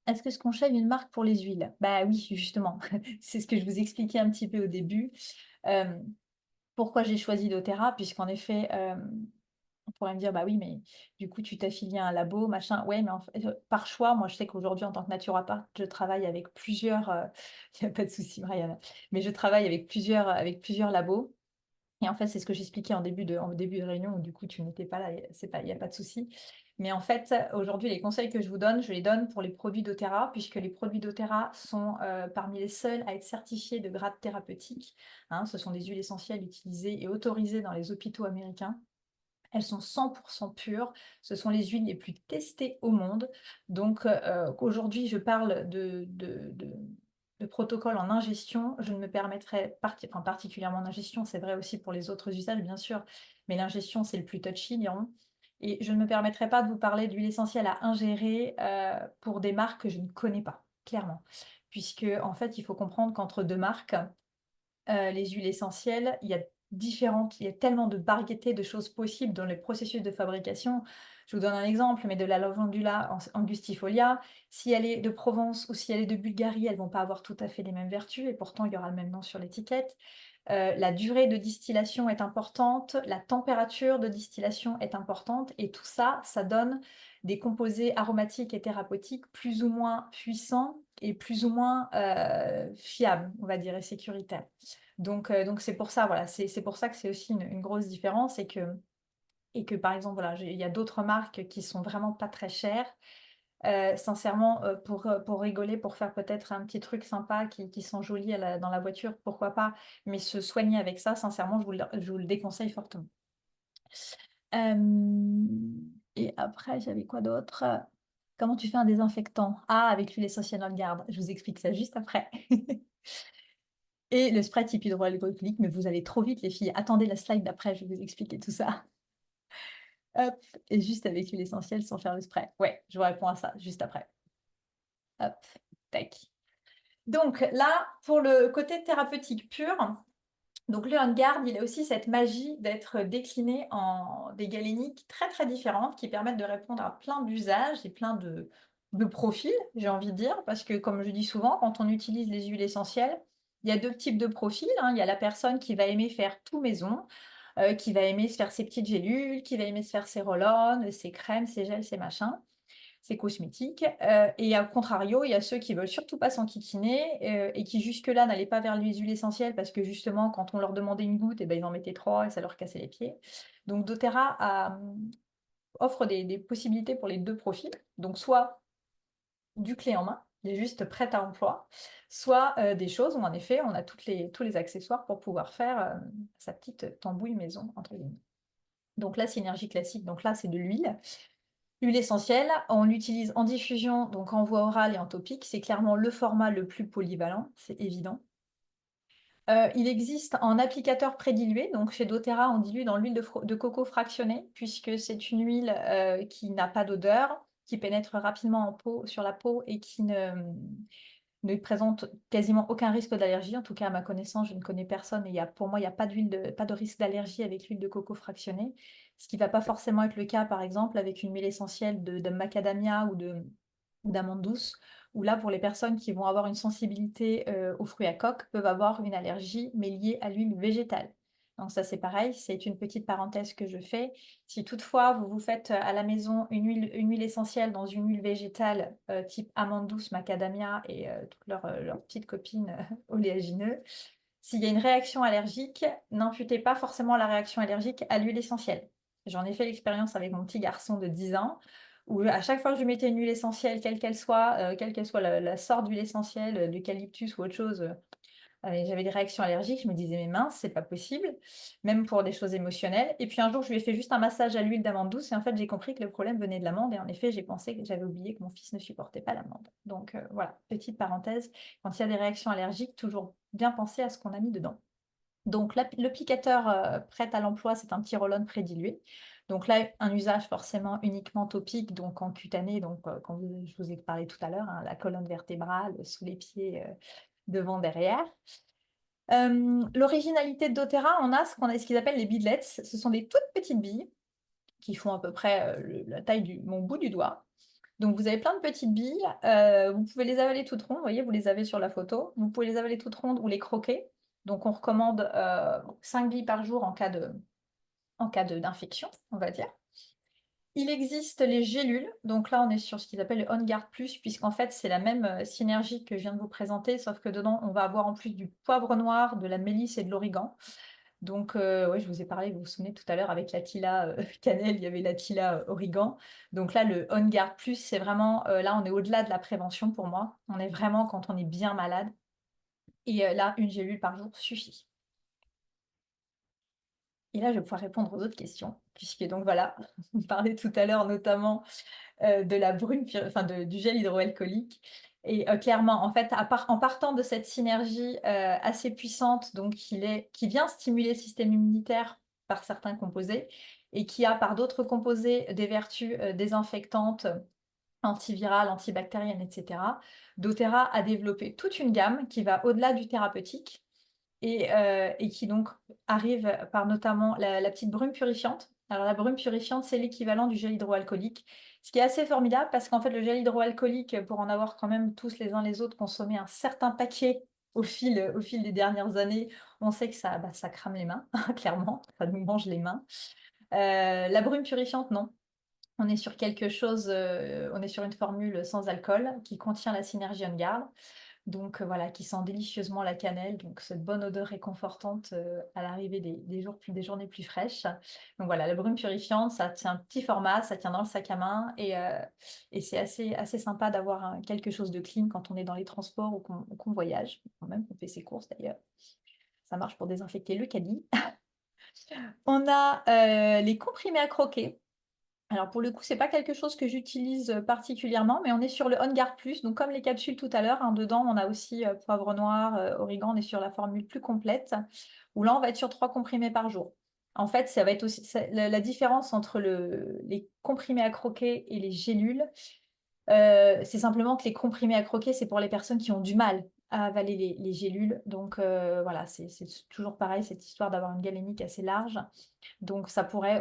Est-ce que ce qu'on conseille une marque pour les huiles? Bah oui, justement. C'est ce que je vous expliquais un petit peu au début. Euh, Pourquoi j'ai choisi doTERRA? Puisqu'en effet, on pourrait me dire: «Bah oui, mais du coup, tu t'affilies à un labo, machin». Ouais, mais en fait, par choix, moi, je sais qu'aujourd'hui, en tant que naturopathe, je travaille avec plusieurs, il y a pas de souci, Marianne, mais je travaille avec plusieurs labos et en fait, c'est ce que j'expliquais en début de réunion où du coup, tu n'étais pas là, et c'est pas il y a pas de souci. Mais en fait, aujourd'hui, les conseils que je vous donne, je les donne pour les produits doTERRA, puisque les produits doTERRA sont, parmi les seuls à être certifiés de grade thérapeutique, hein. Ce sont des huiles essentielles utilisées et autorisées dans les hôpitaux américains. Elles sont 100% pures. Ce sont les huiles les plus testées au monde. Donc, aujourd'hui, je parle de protocole en ingestion. Je ne me permettrai, enfin, particulièrement en ingestion, c'est vrai aussi pour les autres usages, bien sûr, mais l'ingestion, c'est le plus touchy, diront. Et je ne me permettrai pas de vous parler d'huile essentielle à ingérer pour des marques que je ne connais pas, clairement. Puisque, en fait, il faut comprendre qu'entre deux marques, les huiles essentielles, il y a tellement de variétés de choses possibles dans les processus de fabrication. Je vous donne un exemple, mais de la lavandula angustifolia, si elle est de Provence ou si elle est de Bulgarie, elles vont pas avoir tout à fait les mêmes vertus et pourtant il y aura le même nom sur l'étiquette. La durée de distillation est importante, la température de distillation est importante et tout ça, ça donne des composés aromatiques et thérapeutiques plus ou moins puissants et plus ou moins fiables, on va dire, et sécuritaires. Donc c'est pour ça, voilà, c'est pour ça que c'est aussi une grosse différence et que par exemple, voilà, il y a d'autres marques qui sont vraiment pas très chères. Sincèrement, pour rigoler, pour faire peut-être un petit truc sympa qui sont jolies dans la voiture, pourquoi pas, mais se soigner avec ça, sincèrement, je vous le déconseille fortement. Et après, j'avais quoi d'autre? Comment tu fais un désinfectant? Ah, avec l'huile essentielle en garde. Je vous explique ça juste après. Et le spray type hydroalcoolique, mais vous allez trop vite, les filles. Attendez la slide d'après, je vais vous expliquer tout ça. Hop, et juste avec l'huile essentielle sans faire le spray. Ouais, je vous réponds à ça juste après. Hop, tac. Donc là, pour le côté thérapeutique pur, Donc le On-Guard, il a aussi cette magie d'être décliné en des galéniques très, très différentes qui permettent de répondre à plein d'usages et plein de profils, j'ai envie de dire. Parce que comme je dis souvent, quand on utilise les huiles essentielles, il y a 2 types de profils, hein. Il y a la personne qui va aimer faire tout maison, qui va aimer se faire ses petites gélules, qui va aimer se faire ses roll-on, ses crèmes, ses gels, ses machins. C'est cosmétique, et à contrario, il y a ceux qui veulent surtout pas s'enquiquiner, et qui jusque-là n'allaient pas vers les huiles essentielles parce que justement quand on leur demandait une goutte et ben ils en mettaient 3 et ça leur cassait les pieds. Donc doTERRA offre des possibilités pour les 2 profils, donc soit du clé en main, il est juste prêt à emploi, soit, des choses où en effet on a tous les accessoires pour pouvoir faire, sa petite «tambouille maison» entre guillemets. Donc la synergie classique, donc là c'est de l'huile. L'huile essentielle, on l'utilise en diffusion, donc en voie orale et en topique. C'est clairement le format le plus polyvalent, c'est évident. Il existe en applicateur prédilué, donc chez doTERRA, on dilue dans l'huile de coco fractionnée, puisque c'est une huile, qui n'a pas d'odeur, qui pénètre rapidement sur la peau et qui ne présente quasiment aucun risque d'allergie. En tout cas, à ma connaissance, je ne connais personne et pour moi, il n'y a pas de risque d'allergie avec l'huile de coco fractionnée. Ce qui ne va pas forcément être le cas, par exemple, avec une huile essentielle de macadamia ou d'amande douce, où là, pour les personnes qui vont avoir une sensibilité aux fruits à coque, peuvent avoir une allergie, mais liée à l'huile végétale. Donc ça, c'est pareil, c'est une petite parenthèse que je fais. Si toutefois, vous vous faites à la maison une huile essentielle dans une huile végétale type amande douce, macadamia et toutes leurs petites copines oléagineux, s'il y a une réaction allergique, n'imputez pas forcément la réaction allergique à l'huile essentielle. J'en ai fait l'expérience avec mon petit garçon de 10 ans, où à chaque fois que je mettais une huile essentielle, quelle qu'elle soit la sorte d'huile essentielle, l'eucalyptus ou autre chose, j'avais des réactions allergiques, je me disais: «Mais mince, c'est pas possible», même pour des choses émotionnelles. Et puis un jour, je lui ai fait juste un massage à l'huile d'amande douce et en fait, j'ai compris que le problème venait de l'amande et en effet, j'ai pensé que j'avais oublié que mon fils ne supportait pas l'amande. Donc voilà, petite parenthèse, quand il y a des réactions allergiques, toujours bien penser à ce qu'on a mis dedans. Donc l'applicateur, prêt à l'emploi, c'est un petit roll-on prédilué. Donc là, un usage forcément uniquement topique, donc en cutané, donc quand je vous ai parlé tout à l'heure, hein, la colonne vertébrale, sous les pieds, devant, derrière. L'originalité de doTERRA, on a ce qu'ils appellent les beadlets. Ce sont des toutes petites billes qui font à peu près, la taille de mon bout du doigt. Donc vous avez plein de petites billes, vous pouvez les avaler toutes rondes, vous voyez, vous les avez sur la photo. Vous pouvez les avaler toutes rondes ou les croquer. Donc on recommande, 5 billes par jour en cas d'infection, on va dire. Il existe les gélules, donc là on est sur ce qu'ils appellent le On Guard Plus, puisqu'en fait c'est la même synergie que je viens de vous présenter, sauf que dedans on va avoir en plus du poivre noir, de la mélisse et de l'origan. Donc ouais, je vous ai parlé, vous vous souvenez tout à l'heure avec la Tila cannelle, il y avait la Tila origan. Donc là le On Guard Plus, c'est vraiment, là on est au-delà de la prévention pour moi. On est vraiment quand on est bien malade et là une gélule par jour suffit. Et là je vais pouvoir répondre aux autres questions, puisque donc voilà, on parlait tout à l'heure notamment de la enfin du gel hydroalcoolique. Et clairement, en fait, en partant de cette synergie assez puissante, donc qui vient stimuler le système immunitaire par certains composés, et qui a par d'autres composés des vertus désinfectantes, antivirales, antibactériennes, etc. doTERRA a développé toute une gamme qui va au-delà du thérapeutique et qui donc arrive par notamment la petite brume purifiante. Alors la brume purifiante, c'est l'équivalent du gel hydroalcoolique, ce qui est assez formidable parce qu'en fait le gel hydroalcoolique, pour en avoir quand même tous les uns les autres consommé un certain paquet au fil des dernières années, on sait que ça crame les mains, clairement, ça nous mange les mains. La brume purifiante, non. On est sur quelque chose, on est sur une formule sans alcool qui contient la synergie On Guard. Donc voilà, qui sent délicieusement la cannelle, donc cette bonne odeur réconfortante, à l'arrivée des journées plus fraîches. Donc voilà, la brume purifiante, ça tient un petit format, ça tient dans le sac à main et c'est assez sympa d'avoir quelque chose de clean quand on est dans les transports ou qu'on voyage, quand même qu'on fait ses courses d'ailleurs. Ça marche pour désinfecter le caddie. On a, les comprimés à croquer. Alors pour le coup, c'est pas quelque chose que j'utilise, particulièrement, mais on est sur le On Guard Plus, donc comme les capsules tout à l'heure, hein, dedans on a aussi, poivre noir, origan, on est sur la formule plus complète, où là on va être sur 3 comprimés par jour. En fait, ça va être aussi la différence entre les comprimés à croquer et les gélules, c'est simplement que les comprimés à croquer, c'est pour les personnes qui ont du mal à avaler les gélules. Donc voilà, c'est toujours pareil, cette histoire d'avoir une galénique assez large. Donc ça pourrait,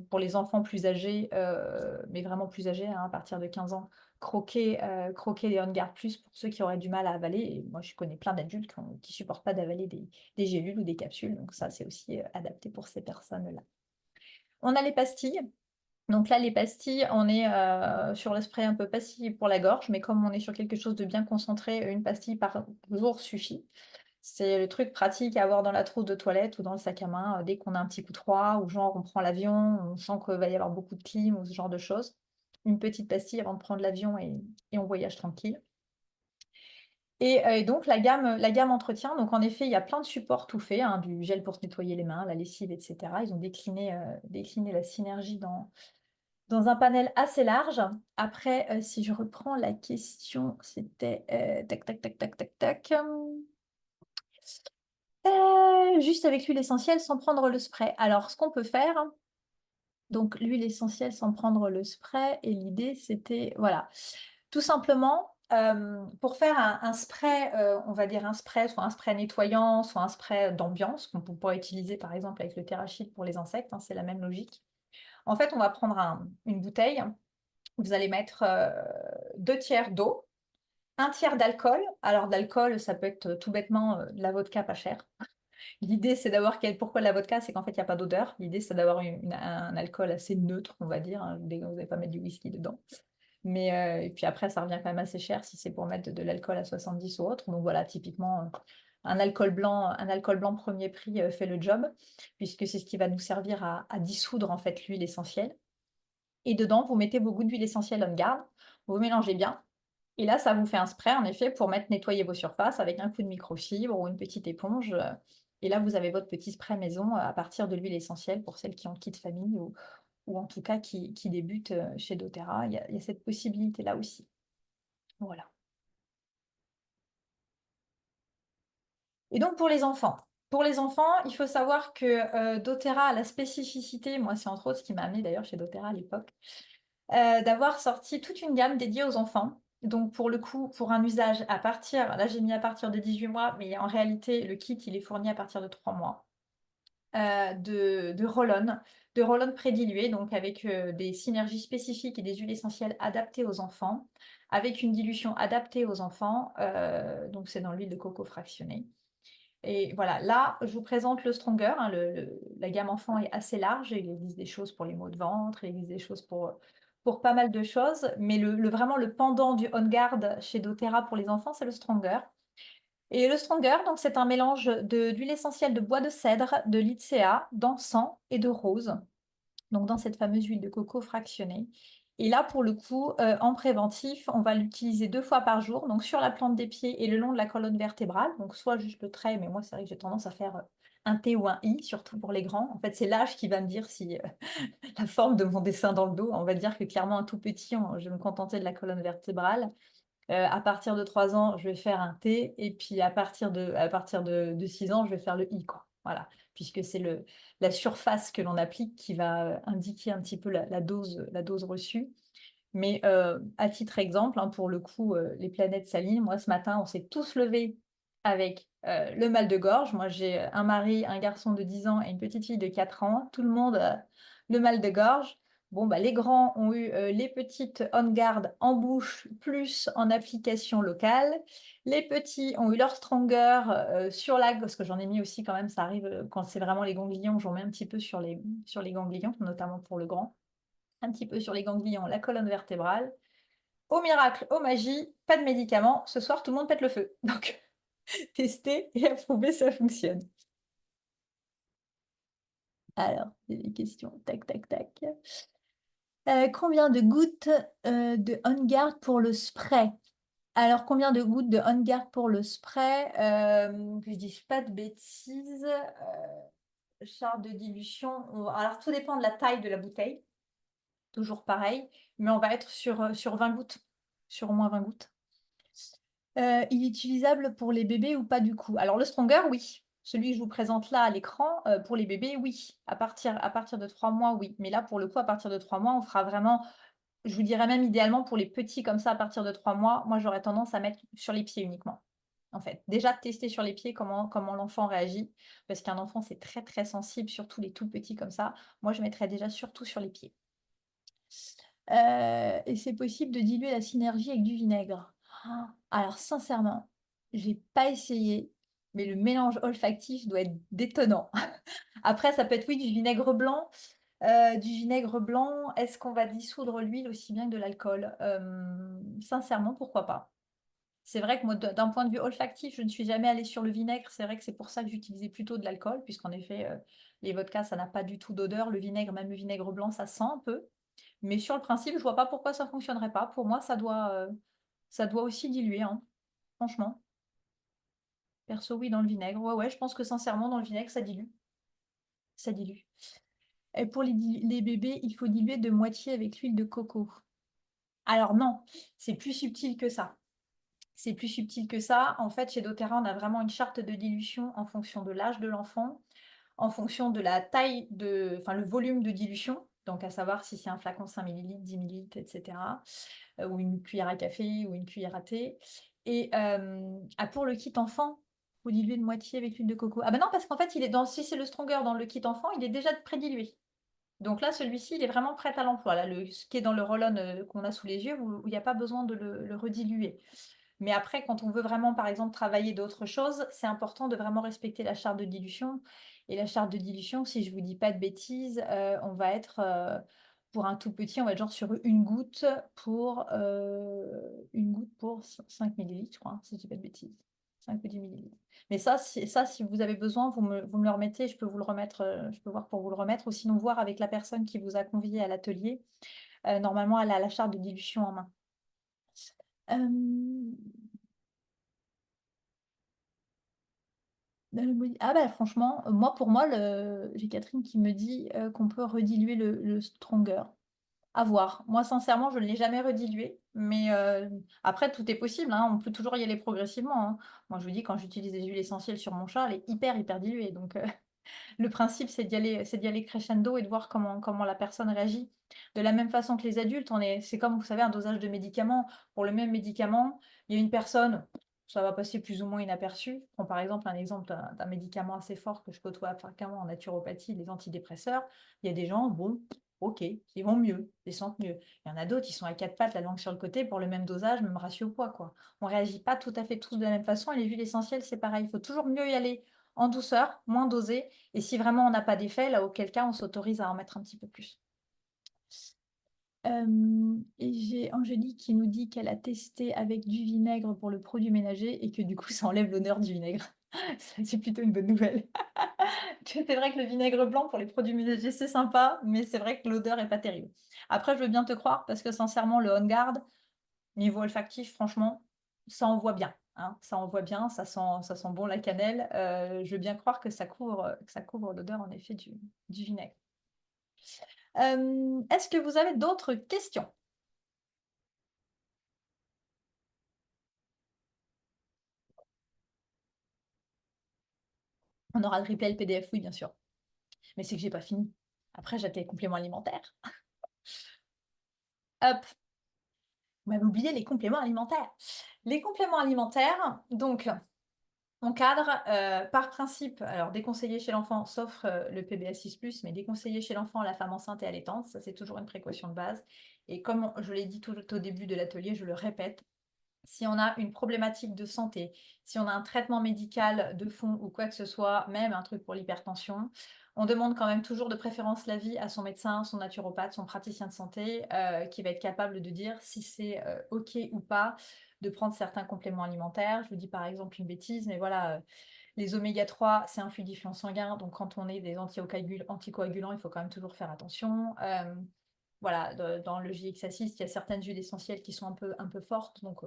pour les enfants plus âgés, mais vraiment plus âgés, hein, à partir de 15 ans, croquer les On-Guard Plus pour ceux qui auraient du mal à avaler. Et moi, je connais plein d'adultes qui supportent pas d'avaler des gélules ou des capsules, donc ça, c'est aussi, adapté pour ces personnes-là. On a les pastilles. Donc là, les pastilles, on est, sur le spray un peu passif pour la gorge, mais comme on est sur quelque chose de bien concentré, une pastille par jour suffit. C'est le truc pratique à avoir dans la trousse de toilette ou dans le sac à main, dès qu'on a un petit coup de froid ou genre on prend l'avion, on sent qu'il va y avoir beaucoup de clim ou ce genre de choses. Une petite pastille avant de prendre l'avion et on voyage tranquille. Et donc la gamme entretien, donc en effet, il y a plein de supports tout faits, hein, du gel pour se nettoyer les mains, la lessive et cetera. Ils ont décliné la synergie dans un panel assez large. Après, si je reprends la question, c'était, tac, tac, tac, tac, tac, tac, juste avec l'huile essentielle sans prendre le spray. Alors ce qu'on peut faire, donc l'huile essentielle sans prendre le spray et l'idée c'était voilà, tout simplement, pour faire un spray, on va dire un spray, soit un spray nettoyant, soit un spray d'ambiance qu'on pourrait utiliser par exemple avec le Terrachid pour les insectes, hein, c'est la même logique. En fait, on va prendre une bouteille, vous allez mettre, 2 tiers d'eau, 1 tiers d'alcool. Alors d'alcool, ça peut être, tout bêtement, de la vodka pas chère. L'idée, c'est d'avoir pourquoi la vodka? C'est qu'en fait, il y a pas d'odeur. L'idée, c'est d'avoir un alcool assez neutre, on va dire, hein. Vous n'allez pas mettre du whisky dedans. Mais, et puis après, ça revient quand même assez cher si c'est pour mettre de l'alcool à 70 ou autre. Donc voilà, typiquement, un alcool blanc premier prix, fait le job, puisque c'est ce qui va nous servir à dissoudre, en fait, l'huile essentielle. Et dedans, vous mettez vos gouttes d'huile essentielle On Guard, vous mélangez bien et là, ça vous fait un spray, en effet, pour nettoyer vos surfaces avec un coup de microfibre ou une petite éponge. Et là, vous avez votre petit spray maison, à partir de l'huile essentielle pour celles qui ont le kit famille ou en tout cas qui débutent, chez doTERRA. Il y a cette possibilité-là aussi. Voilà. Et donc pour les enfants, il faut savoir que, doTERRA a la spécificité, moi c'est entre autres ce qui m'a amené d'ailleurs chez doTERRA à l'époque, d'avoir sorti toute une gamme dédiée aux enfants. Donc pour le coup, pour un usage à partir là j'ai mis à partir de 18 mois, mais en réalité le kit il est fourni à partir de 3 mois, de roll-on prédilués, donc avec, des synergies spécifiques et des huiles essentielles adaptées aux enfants, avec une dilution adaptée aux enfants, donc c'est dans l'huile de coco fractionnée. Et voilà, là, je vous présente le Stronger, hein, la gamme enfant est assez large. Il existe des choses pour les maux de ventre, il existe des choses pour pas mal de choses, mais vraiment le pendant du On Guard chez doTERRA pour les enfants, c'est le Stronger. Et le Stronger, donc c'est un mélange d'huile essentielle de bois de cèdre, de lycéa, d'encens et de rose, donc dans cette fameuse huile de coco fractionnée. Et là, pour le coup, en préventif, on va l'utiliser 2 fois par jour, donc sur la plante des pieds et le long de la colonne vertébrale, donc soit juste le trait, mais moi c'est vrai que j'ai tendance à faire, un T ou un I, surtout pour les grands. En fait, c'est l'âge qui va me dire si, la forme de mon dessin dans le dos. On va dire que clairement un tout petit, je vais me contenter de la colonne vertébrale. À partir de 3 ans, je vais faire un T et puis à partir de 6 ans, je vais faire le I, quoi. Voilà, puisque c'est la surface que l'on applique qui va, indiquer un petit peu la dose reçue. Mais, à titre exemple, hein, pour le coup, les planètes s'alignent. Moi, ce matin, on s'est tous levés avec, le mal de gorge. Moi, j'ai, un mari, un garçon de 10 ans et une petite fille de 4 ans. Tout le monde a le mal de gorge. Bon, bah, les grands ont eu, les petites On Guard en bouche, plus en application locale. Les petits ont eu leur Stronger, sur la parce que j'en ai mis aussi quand même, ça arrive, quand c'est vraiment les ganglions, j'en mets un petit peu sur les ganglions, notamment pour le grand. Un petit peu sur les ganglions, la colonne vertébrale. Au miracle, aux magie, pas de médicaments. Ce soir, tout le monde pète le feu. Donc, tester et approuver, ça fonctionne. Alors, des questions. Tac, tac, tac. Combien de gouttes, de On Guard pour le spray? Alors, combien de gouttes de On Guard pour le spray? Que je dise pas de bêtises. Charte de dilution. Alors, tout dépend de la taille de la bouteille. Toujours pareil. Mais on va être sur 20 gouttes. Sur au moins 20 gouttes. Il est utilisable pour les bébés ou pas du coup? Alors le Stronger, oui. Celui que je vous présente là à l'écran, pour les bébés, oui. À partir de 3 mois, oui. Mais là, pour le coup, à partir de 3 mois, on fera vraiment je vous dirais même idéalement pour les petits comme ça, à partir de 3 mois, moi j'aurais tendance à mettre sur les pieds uniquement. en fait. Déjà, tester sur les pieds comment l'enfant réagit, parce qu'un enfant, c'est très, très sensible, surtout les tout petits comme ça. Moi, je mettrais déjà surtout sur les pieds. Et c'est possible de diluer la synergie avec du vinaigre? Alors sincèrement, j'ai pas essayé, mais le mélange olfactif doit être détonnant. Après, ça peut être, oui, du vinaigre blanc. Est-ce qu'on va dissoudre l'huile aussi bien que de l'alcool? Sincèrement, pourquoi pas? C'est vrai que moi, d'un point de vue olfactif, je ne suis jamais allée sur le vinaigre. C'est vrai que c'est pour ça que j'utilisais plutôt de l'alcool, puisqu'en effet, les vodkas, ça n'a pas du tout d'odeur. Le vinaigre, même le vinaigre blanc, ça sent un peu. Mais sur le principe, je vois pas pourquoi ça fonctionnerait pas. Pour moi, ça doit aussi diluer, hein, franchement. Perso, oui, dans le vinaigre. Ouais, ouais, je pense que sincèrement, dans le vinaigre, ça dilue. Ça dilue. Et pour les bébés, il faut diluer de moitié avec l'huile de coco. Alors non, c'est plus subtil que ça. C'est plus subtil que ça. En fait, chez doTERRA, on a vraiment une charte de dilution en fonction de l'âge de l'enfant, en fonction de la taille enfin, le volume de dilution. Donc, à savoir si c'est un flacon 5 millilitres, 10 millilitres, etc. Ou une cuillère à café ou une cuillère à thé. Et pour le kit enfant, vous diluez de moitié avec l'huile de coco. Ah ben non, parce qu'en fait, si c'est le Stronger dans le kit enfant, il est déjà prédilué. Donc là, celui-ci, il est vraiment prêt à l'emploi. Là, ce qui est dans le roll-on qu'on a sous les yeux, où il n'y a pas besoin de le rediluer. Mais après, quand on veut vraiment, par exemple, travailler d'autres choses, c'est important de vraiment respecter la charte de dilution. Et la charte de dilution, si je ne vous dis pas de bêtises, on va être, pour un tout petit, on va être genre sur une goutte pour 5 millilitres, je crois, si je ne dis pas de bêtises. 5 ou 10 millilitres. Mais ça, si vous avez besoin, vous me le remettez, je peux vous le remettre, je peux voir pour vous le remettre, ou sinon voir avec la personne qui vous a convié à l'atelier. Normalement, elle a la charte de dilution en main. Euh, Ah bah franchement, moi pour moi, j'ai Catherine qui me dit qu'on peut rediluer le Stronger. À voir. Moi sincèrement, je ne l'ai jamais redilué, mais après tout est possible, hein, on peut toujours y aller progressivement, hein. Moi je vous dis, quand j'utilise des huiles essentielles sur mon chat, elle est hyper hyper diluée, donc le principe, c'est d'y aller crescendo et de voir comment la personne réagit. De la même façon que les adultes, c'est comme, vous savez, un dosage de médicaments. Pour le même médicament, il y a une personne, ça va passer plus ou moins inaperçu. Je prends par exemple un exemple d'un médicament assez fort que je côtoie fréquemment en naturopathie, les antidépresseurs. Il y a des gens, bon, ok, ils vont mieux, ils sentent mieux. Il y en a d'autres, ils sont à quatre pattes, la langue sur le côté, pour le même dosage, même ratio poids, quoi. On réagit pas tout à fait tous de la même façon, et les huiles essentielles, c'est pareil. Il faut toujours mieux y aller en douceur, moins dosé, et si vraiment on n'a pas d'effet, là, auquel cas, on s'autorise à en mettre un petit peu plus. Et j'ai Angélique qui nous dit qu'elle a testé avec du vinaigre pour le produit ménager et que du coup, ça enlève l'odeur du vinaigre. C'est plutôt une bonne nouvelle. C'est vrai que le vinaigre blanc pour les produits ménagers, c'est sympa, mais c'est vrai que l'odeur est pas terrible. Après, je veux bien te croire parce que sincèrement, le On Guard, niveau olfactif, franchement, ça envoie bien, hein. Ça envoie bien, ça sent bon la cannelle. Je veux bien croire que ça couvre l'odeur en effet du vinaigre. Est-ce que vous avez d'autres questions? On aura le replay, le PDF, oui, bien sûr. Mais c'est que j'ai pas fini. Après, j'ai les compléments alimentaires. Hop, on m'avait oublié les compléments alimentaires. Les compléments alimentaires, donc, on cadre par principe, alors déconseillé chez l'enfant, sauf le PBA6+, mais déconseillé chez l'enfant, la femme enceinte et allaitante. Ça, c'est toujours une précaution de base. Et comme je l'ai dit tout au début de l'atelier, je le répète, si on a une problématique de santé, si on a un traitement médical de fond ou quoi que ce soit, même un truc pour l'hypertension, on demande quand même toujours de préférence l'avis à son médecin, son naturopathe, son praticien de santé, qui va être capable de dire si c'est OK ou pas de prendre certains compléments alimentaires. Je vous dis par exemple une bêtise, mais voilà, les oméga 3, c'est un fluidifiant sanguin, donc quand on est des anticoagulants, il faut quand même toujours faire attention. Voilà, dans le JX6, il y a certaines huiles essentielles qui sont un peu fortes, donc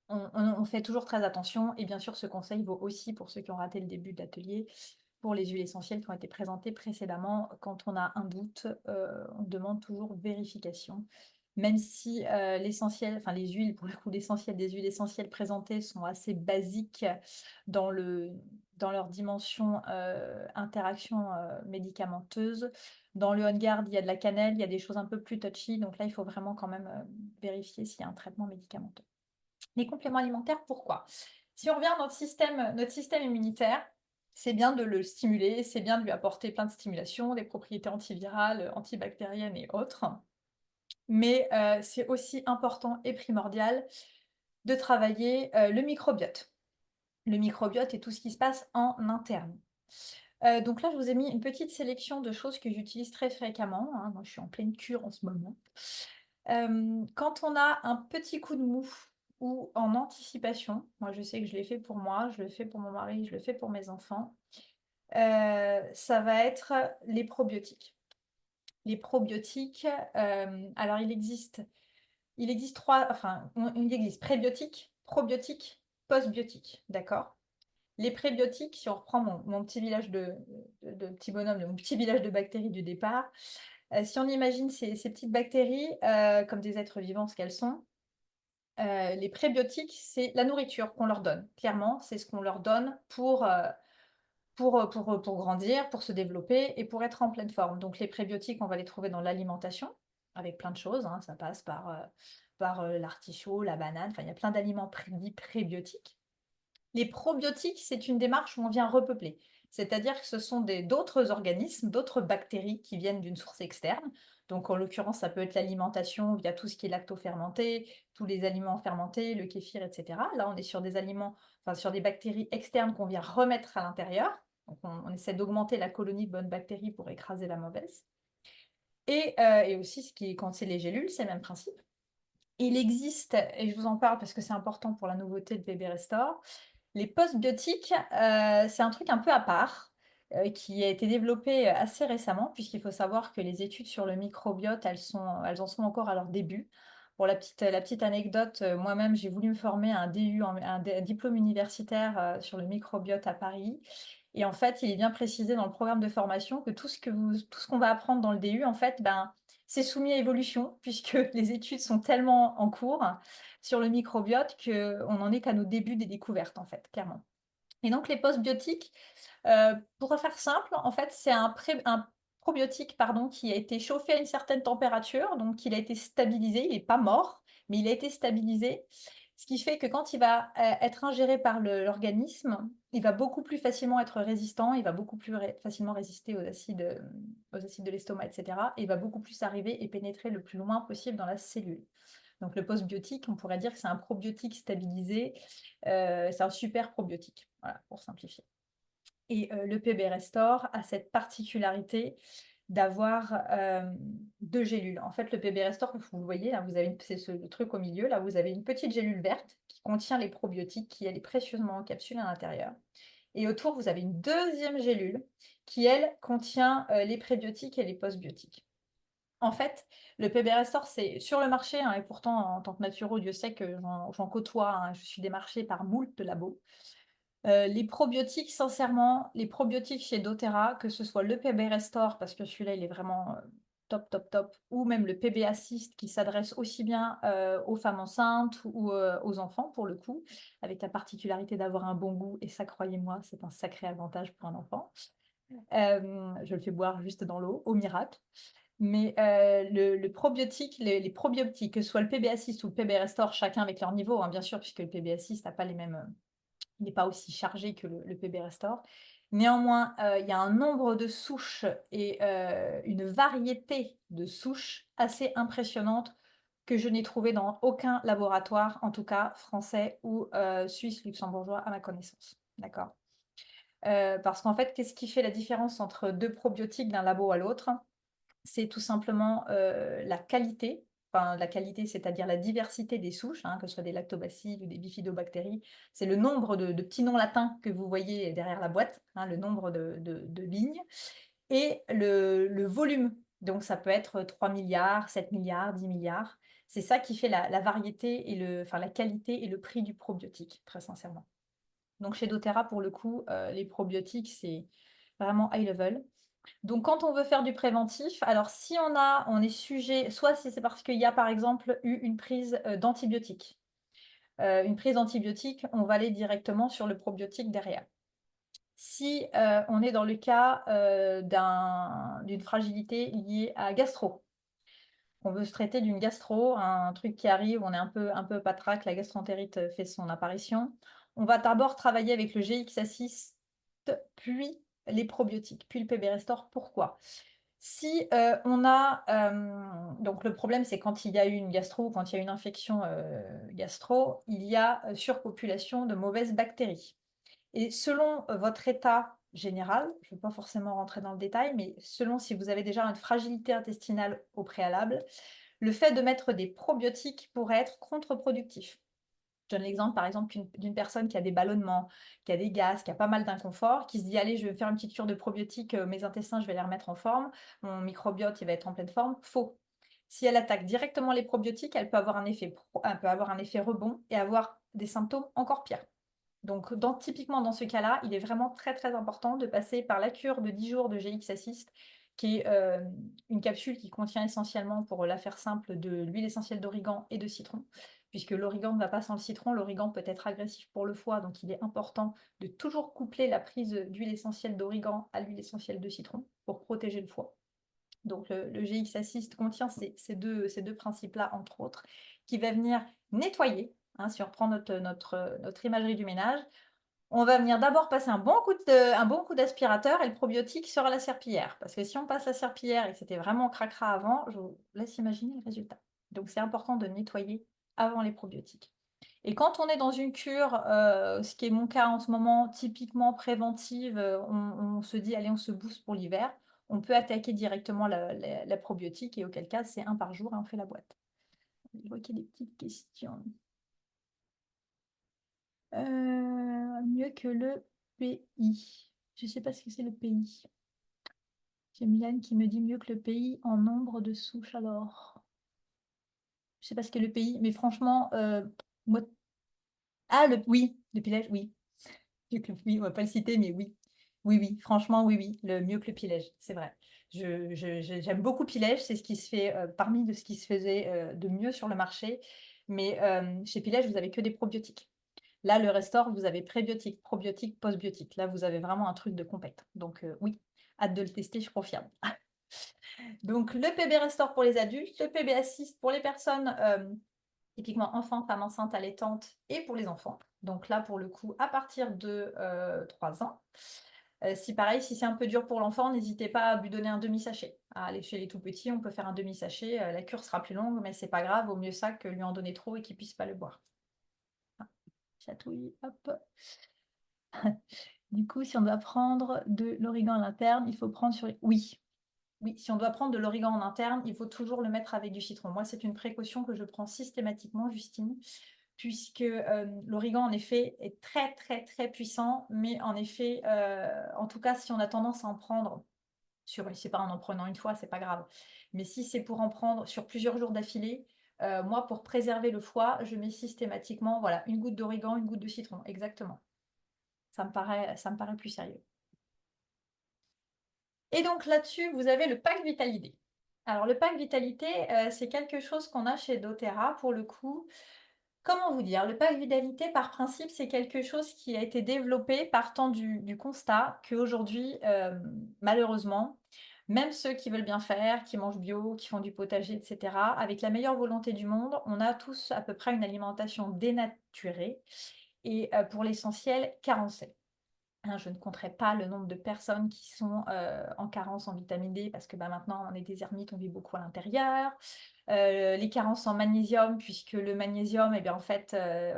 on fait toujours très attention. Et bien sûr, ce conseil vaut aussi pour ceux qui ont raté le début de l'atelier, pour les huiles essentielles qui ont été présentées précédemment. Quand on a un doute, on demande toujours vérification. Même si l'essentiel, enfin les huiles, pour le coup, l'essentiel des huiles essentielles présentées sont assez basiques dans, dans leur dimension interaction médicamenteuse. Dans le On Guard, il y a de la cannelle, il y a des choses un peu plus touchy. Donc là, il faut vraiment quand même vérifier s'il y a un traitement médicamenteux. Les compléments alimentaires, pourquoi? Si on revient à notre système immunitaire, c'est bien de le stimuler, c'est bien de lui apporter plein de stimulations, des propriétés antivirales, antibactériennes et autres. Mais c'est aussi important et primordial de travailler, le microbiote. Le microbiote et tout ce qui se passe en interne. Donc là, je vous ai mis une petite sélection de choses que j'utilise très fréquemment, hein. Moi, je suis en pleine cure en ce moment. Quand on a un petit coup de mou ou en anticipation, moi je sais que je l'ai fait pour moi, je le fais pour mon mari, je le fais pour mes enfants, ça va être les probiotiques. Les probiotiques, alors il existe 3, enfin, il existe prébiotiques, probiotiques, postbiotiques, d'accord? Les prébiotiques, si on reprend mon petit village de petit bonhomme, mon petit village de bactéries du départ, si on imagine ces petites bactéries, comme des êtres vivants, ce qu'elles sont, les prébiotiques, c'est la nourriture qu'on leur donne. Clairement, c'est ce qu'on leur donne pour grandir, pour se développer et pour être en pleine forme. Donc les prébiotiques, on va les trouver dans l'alimentation, avec plein de choses, hein. Ça passe par l'artichaut, la banane, enfin il y a plein d'aliments dits prébiotiques. Les probiotiques, c'est une démarche où on vient repeupler. C'est-à-dire que ce sont d'autres organismes, d'autres bactéries qui viennent d'une source externe. Donc, en l'occurrence, ça peut être l'alimentation via tout ce qui est lactofermenté, tous les aliments fermentés, le kéfir, etc. Là, on est sur des aliments, enfin, sur des bactéries externes qu'on vient remettre à l'intérieur. Donc, on essaie d'augmenter la colonie de bonnes bactéries pour écraser la mauvaise. Et aussi, quand c'est les gélules, c'est le même principe. Il existe, et je vous en parle parce que c'est important pour la nouveauté de Bébé Restore, les postbiotiques, c'est un truc un peu à part, qui a été développé, assez récemment, puisqu'il faut savoir que les études sur le microbiote, elles en sont encore à leur début. Pour la petite anecdote, moi-même, j'ai voulu me former à un DU, un diplôme universitaire, sur le microbiote à Paris et en fait, il est bien précisé dans le programme de formation que tout ce qu'on va apprendre dans le DU, en fait, ben, c'est soumis à évolution puisque les études sont tellement en cours sur le microbiote qu'on n'en est qu'à nos débuts des découvertes, en fait, clairement. Et donc les postbiotiques, pour faire simple, en fait, c'est un probiotique, pardon, qui a été chauffé à une certaine température, donc il a été stabilisé, il n'est pas mort, mais il a été stabilisé. Ce qui fait que quand il va, être ingéré par l'organisme, il va beaucoup plus facilement être résistant, il va beaucoup plus facilement résister aux acides de l'estomac, etc. Et il va beaucoup plus arriver et pénétrer le plus loin possible dans la cellule. Donc le postbiotique, on pourrait dire que c'est un probiotique stabilisé, c'est un super probiotique, voilà, pour simplifier. Et le PB Restore a cette particularité d'avoir 2 gélules. En fait, le PB Restore, vous le voyez, là, c'est le truc au milieu, là, vous avez une petite gélule verte qui contient les probiotiques, qui elle est précieusement encapsulée à l'intérieur. Et autour, vous avez une deuxième gélule qui, elle, contient les prébiotiques et les postbiotiques. En fait, le PB Restore, c'est sur le marché, hein, et pourtant, en tant que naturo, Dieu sait que j'en côtoie, hein, je suis démarchée par moult labos. Les probiotiques, sincèrement, les probiotiques chez doTERRA, que ce soit le PB Restore, parce que celui-là, il est vraiment top, top, top, ou même le PB Assist, qui s'adresse aussi bien aux femmes enceintes ou aux enfants, pour le coup, avec la particularité d'avoir un bon goût, et ça, croyez-moi, c'est un sacré avantage pour un enfant. Je le fais boire juste dans l'eau, au miracle. Mais le probiotique, les probiotiques, que ce soit le PB Assist ou le PB Restore, chacun avec leur niveau, hein, bien sûr, puisque le PB Assist n'a pas les mêmes, il n'est pas aussi chargé que le PB Restore. Néanmoins, il y a un nombre de souches et une variété de souches assez impressionnante que je n'ai trouvé dans aucun laboratoire, en tout cas français ou suisse, luxembourgeois, à ma connaissance. D'accord? Parce qu'en fait, qu'est-ce qui fait la différence entre 2 probiotiques d'un labo à l'autre? C'est tout simplement, la qualité, enfin la qualité, c'est-à-dire la diversité des souches, hein, que ce soit des lactobacilles ou des bifidobactéries. C'est le nombre de petits noms latins que vous voyez derrière la boîte, hein, le nombre de lignes et le volume. Donc ça peut être 3 000 000 000, 7 000 000 000, 10 milliards. C'est ça qui fait la variété et enfin la qualité et le prix du probiotique, très sincèrement. Donc chez doTERRA, pour le coup, les probiotiques, c'est vraiment high level. Donc quand on veut faire du préventif, alors si on est sujet, soit si c'est parce qu'il y a par exemple eu une prise d'antibiotiques. Une prise d'antibiotiques, on va aller directement sur le probiotique derrière. Si on est dans le cas d'une fragilité liée à gastro, on veut se traiter d'une gastro, un truc qui arrive, on est un peu patraque, la gastroentérite fait son apparition. On va d'abord travailler avec le GX Assist, puis les probiotiques, puis le PB Restore. Pourquoi? Si, on a, donc le problème, c'est quand il y a eu une gastro, quand il y a une infection, gastro, il y a, surpopulation de mauvaises bactéries et selon, votre état général, je ne vais pas forcément rentrer dans le détail, mais selon si vous avez déjà une fragilité intestinale au préalable, le fait de mettre des probiotiques pourrait être contre-productif. Je donne l'exemple, par exemple, d'une personne qui a des ballonnements, qui a des gaz, qui a pas mal d'inconfort, qui se dit: «Allez, je vais me faire une petite cure de probiotiques, mes intestins, je vais les remettre en forme, mon microbiote, il va être en pleine forme». Faux. Si elle attaque directement les probiotiques, elle peut avoir un effet rebond et avoir des symptômes encore pires. Donc typiquement dans ce cas-là, il est vraiment très, très important de passer par la cure de 10 jours de GX Assist, qui est, une capsule qui contient essentiellement, pour la faire simple, de l'huile essentielle d'origan et de citron. Puisque l'origan ne va pas sans le citron, l'origan peut être agressif pour le foie, donc il est important de toujours coupler la prise, d'huile essentielle d'origan à l'huile essentielle de citron pour protéger le foie. Donc le GX Assist contient ces deux principes-là, entre autres, qui va venir nettoyer, hein, si on reprend notre imagerie du ménage. On va venir d'abord passer un bon coup d'aspirateur et le probiotique sur la serpillière. Parce que si on passe la serpillière et que c'était vraiment cracra avant, je vous laisse imaginer le résultat. Donc c'est important de nettoyer avant les probiotiques. Et quand on est dans une cure, ce qui est mon cas en ce moment, typiquement préventive, on se dit: «Allez, on se booste pour l'hiver», on peut attaquer directement la probiotique et auquel cas c'est un par jour et on fait la boîte. Je vois qu'il y a des petites questions. Mieux que le pays. Je sais pas ce que c'est le pays. J'ai Mylène qui me dit: «Mieux que le pays en nombre de souches alors». Je sais pas ce qu'est le pays, mais franchement, moi oui, le pilège, oui. Mieux que oui, on va pas le citer, mais oui. Oui, oui, franchement, oui, oui, le mieux que le pilège, c'est vrai. J'aime beaucoup Pilège, c'est ce qui se fait, parmi de ce qui se faisait, de mieux sur le marché, mais chez Pilège, vous avez que des probiotiques. Là, le Restore, vous avez prébiotiques, probiotiques, postbiotiques. Là, vous avez vraiment un truc de compète. Donc oui, hâte de le tester, je confirme. Donc le PB Restore pour les adultes, le PB Assist pour les personnes, typiquement enfants, femmes enceintes, allaitantes et pour les enfants. Donc là, pour le coup, à partir de 3 ans. Si pareil, si c'est un peu dur pour l'enfant, n'hésitez pas à lui donner un demi-sachet. À aller chez les tout petits, on peut faire un demi-sachet. La cure sera plus longue, mais c'est pas grave, vaut mieux ça que lui en donner trop et qu'il puisse pas le boire. Ah, chatouille, hop. Du coup, si on doit prendre de l'origan à l'interne, il faut prendre sur oui. Oui, si on doit prendre de l'origan en interne, il faut toujours le mettre avec du citron. Moi, c'est une précaution que je prends systématiquement, Justine, puisque, l'origan, en effet, est très, très, très puissant, mais en effet, en tout cas, si on a tendance à en prendre c'est pas en prenant une fois, c'est pas grave. Mais si c'est pour en prendre sur plusieurs jours d'affilée, moi, pour préserver le foie, je mets systématiquement, voilà, une goutte d'origan, une goutte de citron, exactement. Ça me paraît plus sérieux. Et donc là-dessus, vous avez le pack Vitalité. Alors le pack Vitalité, c'est quelque chose qu'on a chez doTERRA pour le coup. Comment vous dire? Le pack Vitalité, par principe, c'est quelque chose qui a été développé partant du constat qu'aujourd'hui, malheureusement, même ceux qui veulent bien faire, qui mangent bio, qui font du potager et cetera, avec la meilleure volonté du monde, on a tous à peu près une alimentation dénaturée et pour l'essentiel carencée. Hein, je ne compterai pas le nombre de personnes qui sont, en carence en vitamine D parce que, bah, maintenant on est des ermites, on vit beaucoup à l'intérieur. Les carences en magnésium puisque le magnésium et bien, en fait,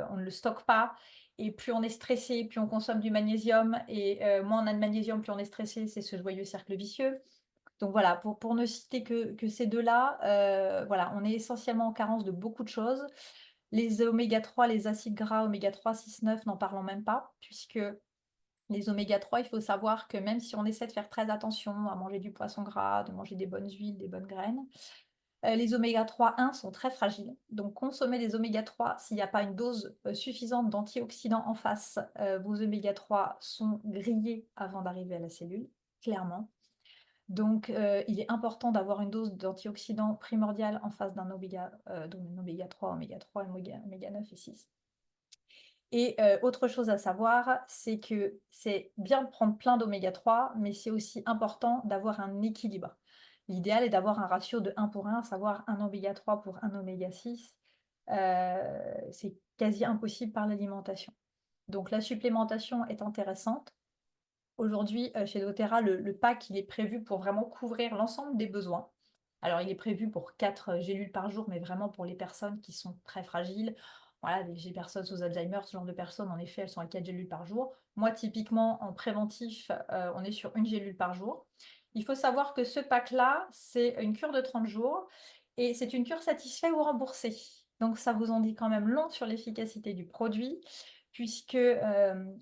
on ne le stocke pas et plus on est stressé, plus on consomme du magnésium et moins on a de magnésium, plus on est stressé, c'est ce joyeux cercle vicieux. Donc voilà, pour ne citer que ces 2 là, voilà, on est essentiellement en carence de beaucoup de choses. Les oméga 3, les acides gras oméga 3, 6, 9, n'en parlons même pas puisque les oméga 3, il faut savoir que même si on essaie de faire très attention à manger du poisson gras, de manger des bonnes huiles, des bonnes graines, les oméga 3, sont très fragiles. Donc consommer des oméga 3 s'il n'y a pas une dose, suffisante d'antioxydants en face, vos oméga 3 sont grillés avant d'arriver à la cellule, clairement. Donc il est important d'avoir une dose d'antioxydants primordiale en face d'un oméga 3, oméga 9 et 6. Et autre chose à savoir, c'est que c'est bien de prendre plein d'oméga 3, mais c'est aussi important d'avoir un équilibre. L'idéal est d'avoir un ratio de 1 pour 1, à savoir un oméga 3 pour un oméga 6. C'est quasi impossible par l'alimentation. Donc la supplémentation est intéressante. Aujourd'hui, chez doTERRA, le pack, il est prévu pour vraiment couvrir l'ensemble des besoins. Alors, il est prévu pour 4 gélules par jour, mais vraiment pour les personnes qui sont très fragiles. Voilà, les personnes sous Alzheimer, ce genre de personnes, en effet, elles sont à 4 gélules par jour. Moi, typiquement, en préventif, on est sur 1 gélule par jour. Il faut savoir que ce pack-là, c'est une cure de 30 jours et c'est une cure satisfait ou remboursée. Donc ça vous en dit quand même long sur l'efficacité du produit puisque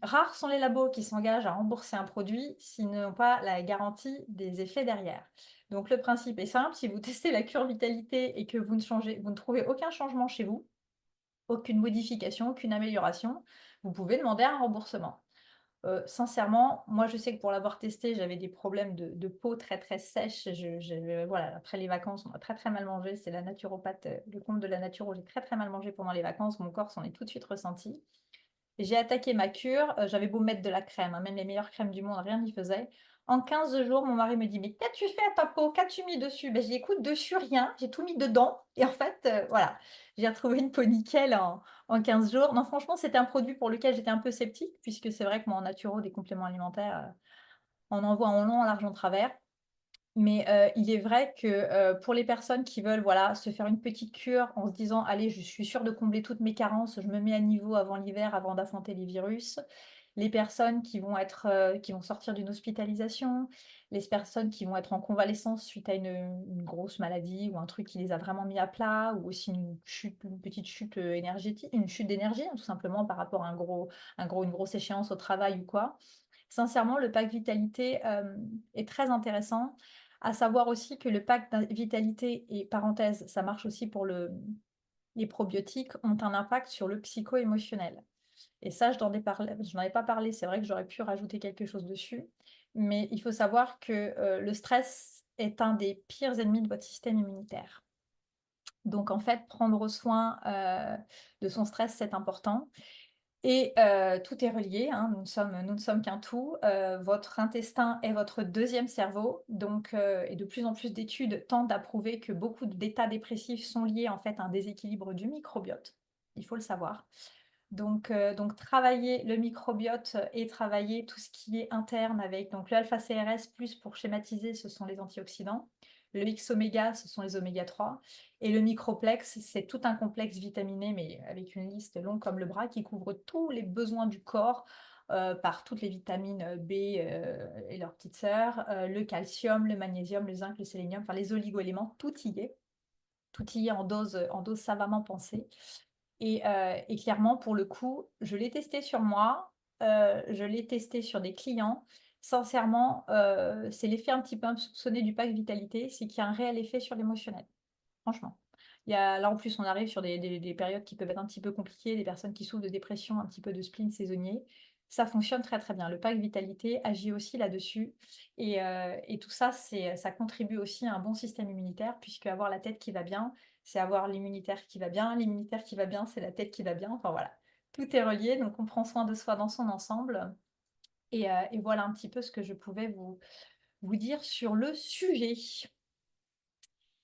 rares sont les labos qui s'engagent à rembourser un produit s'ils n'ont pas la garantie des effets derrière. Donc le principe est simple, si vous testez la cure vitalité et que vous ne trouvez aucun changement chez vous, aucune modification, aucune amélioration, vous pouvez demander un remboursement. Sincèrement, moi je sais que pour l'avoir testé, j'avais des problèmes de peau très très sèche. Voilà, après les vacances, on a très très mal mangé. C'est la naturopathe, le compte de la naturo, j'ai très très mal mangé pendant les vacances. Mon corps s'en est tout de suite ressenti. J'ai attaqué ma cure, j'avais beau mettre de la crème, hein, même les meilleures crèmes du monde, rien n'y faisait. En 15 jours, mon mari me dit: «Mais qu'as-tu fait à ta peau? Qu'as-tu mis dessus?» Ben, je dis: «Écoute, dessus rien, j'ai tout mis dedans» et en fait, voilà, j'ai retrouvé une peau nickel en 15 jours. Non, franchement, c'était un produit pour lequel j'étais un peu sceptique puisque c'est vrai que moi, en naturo, des compléments alimentaires, on en voit en long, en large, en travers. Mais il est vrai que, pour les personnes qui veulent, voilà, se faire une petite cure en se disant: «Allez, je suis sûre de combler toutes mes carences, je me mets à niveau avant l'hiver, avant d'affronter les virus». Les personnes qui vont être, qui vont sortir d'une hospitalisation, les personnes qui vont être en convalescence suite à une grosse maladie ou un truc qui les a vraiment mis à plat ou aussi une petite chute, énergétique, une chute d'énergie, hein, tout simplement par rapport à une grosse échéance au travail ou quoi. Sincèrement, le pack vitalité, est très intéressant. À savoir aussi que le pack vitalité et parenthèse, ça marche aussi pour les probiotiques, ont un impact sur le psycho-émotionnel. Et ça, je n'en ai pas parlé, c'est vrai que j'aurais pu rajouter quelque chose dessus, mais il faut savoir que, le stress est un des pires ennemis de votre système immunitaire. Donc en fait, prendre soin, de son stress, c'est important et tout est relié, hein, nous ne sommes qu'un tout. Votre intestin est votre deuxième cerveau, donc et de plus en plus d'études tendent à prouver que beaucoup d'états dépressifs sont liés, en fait, à un déséquilibre du microbiote. Il faut le savoir. Donc travailler le microbiote et travailler tout ce qui est interne avec donc le alpha-CRS+, pour schématiser, ce sont les antioxydants. Le X-oméga, ce sont les oméga 3 et le microplex, c'est tout un complexe vitaminé, mais avec une liste longue comme le bras, qui couvre tous les besoins du corps, par toutes les vitamines, B, et leurs petites sœurs, le calcium, le magnésium, le zinc, le sélénium, enfin les oligoéléments, tout y est. Tout y est en dose savamment pensée et clairement, pour le coup, je l'ai testé sur moi, je l'ai testé sur des clients. Sincèrement, c'est l'effet un petit peu insoupçonné du pack vitalité, c'est qu'il y a un réel effet sur l'émotionnel, franchement. Il y a là, en plus, on arrive sur des périodes qui peuvent être un petit peu compliquées, des personnes qui souffrent de dépression, un petit peu de spleen saisonnier. Ça fonctionne très, très bien. Le pack vitalité agit aussi là-dessus et tout ça, ça contribue aussi à un bon système immunitaire puisque avoir la tête qui va bien, c'est avoir l'immunitaire qui va bien. L'immunitaire qui va bien, c'est la tête qui va bien. Enfin voilà, tout est relié, donc on prend soin de soi dans son ensemble et voilà un petit peu ce que je pouvais vous dire sur le sujet.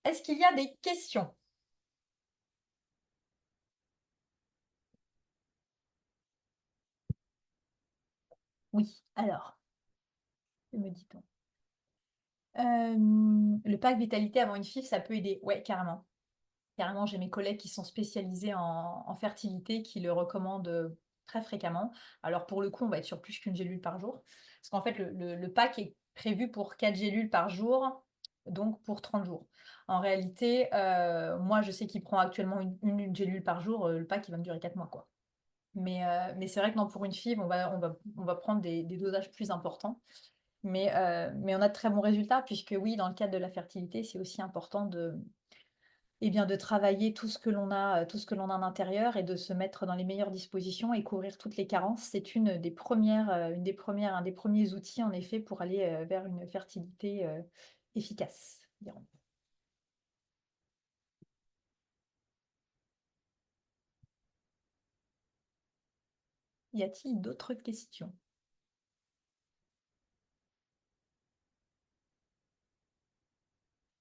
Est-ce qu'il y a des questions? Oui, alors, que me dit-on? Le pack vitalité avant une FIV, ça peut aider. Ouais, carrément. Carrément, j'ai mes collègues qui sont spécialisés en fertilité qui le recommandent, très fréquemment. Alors pour le coup, on va être sur plus qu'une gélule par jour. Parce qu'en fait, le pack est prévu pour 4 gélules par jour, donc pour 30 jours. En réalité, moi, je sais qu'il prend actuellement une gélule par jour, le pack, il va me durer 4 mois, quoi. Mais c'est vrai que non, pour une FIV, on va prendre des dosages plus importants. Mais on a de très bons résultats puisque oui, dans le cadre de la fertilité, c'est aussi important de travailler tout ce que l'on a, tout ce que l'on a à l'intérieur et de se mettre dans les meilleures dispositions et couvrir toutes les carences. C'est un des premiers outils en effet pour aller, vers une fertilité, efficace, dirons. Y a-t-il d'autres questions?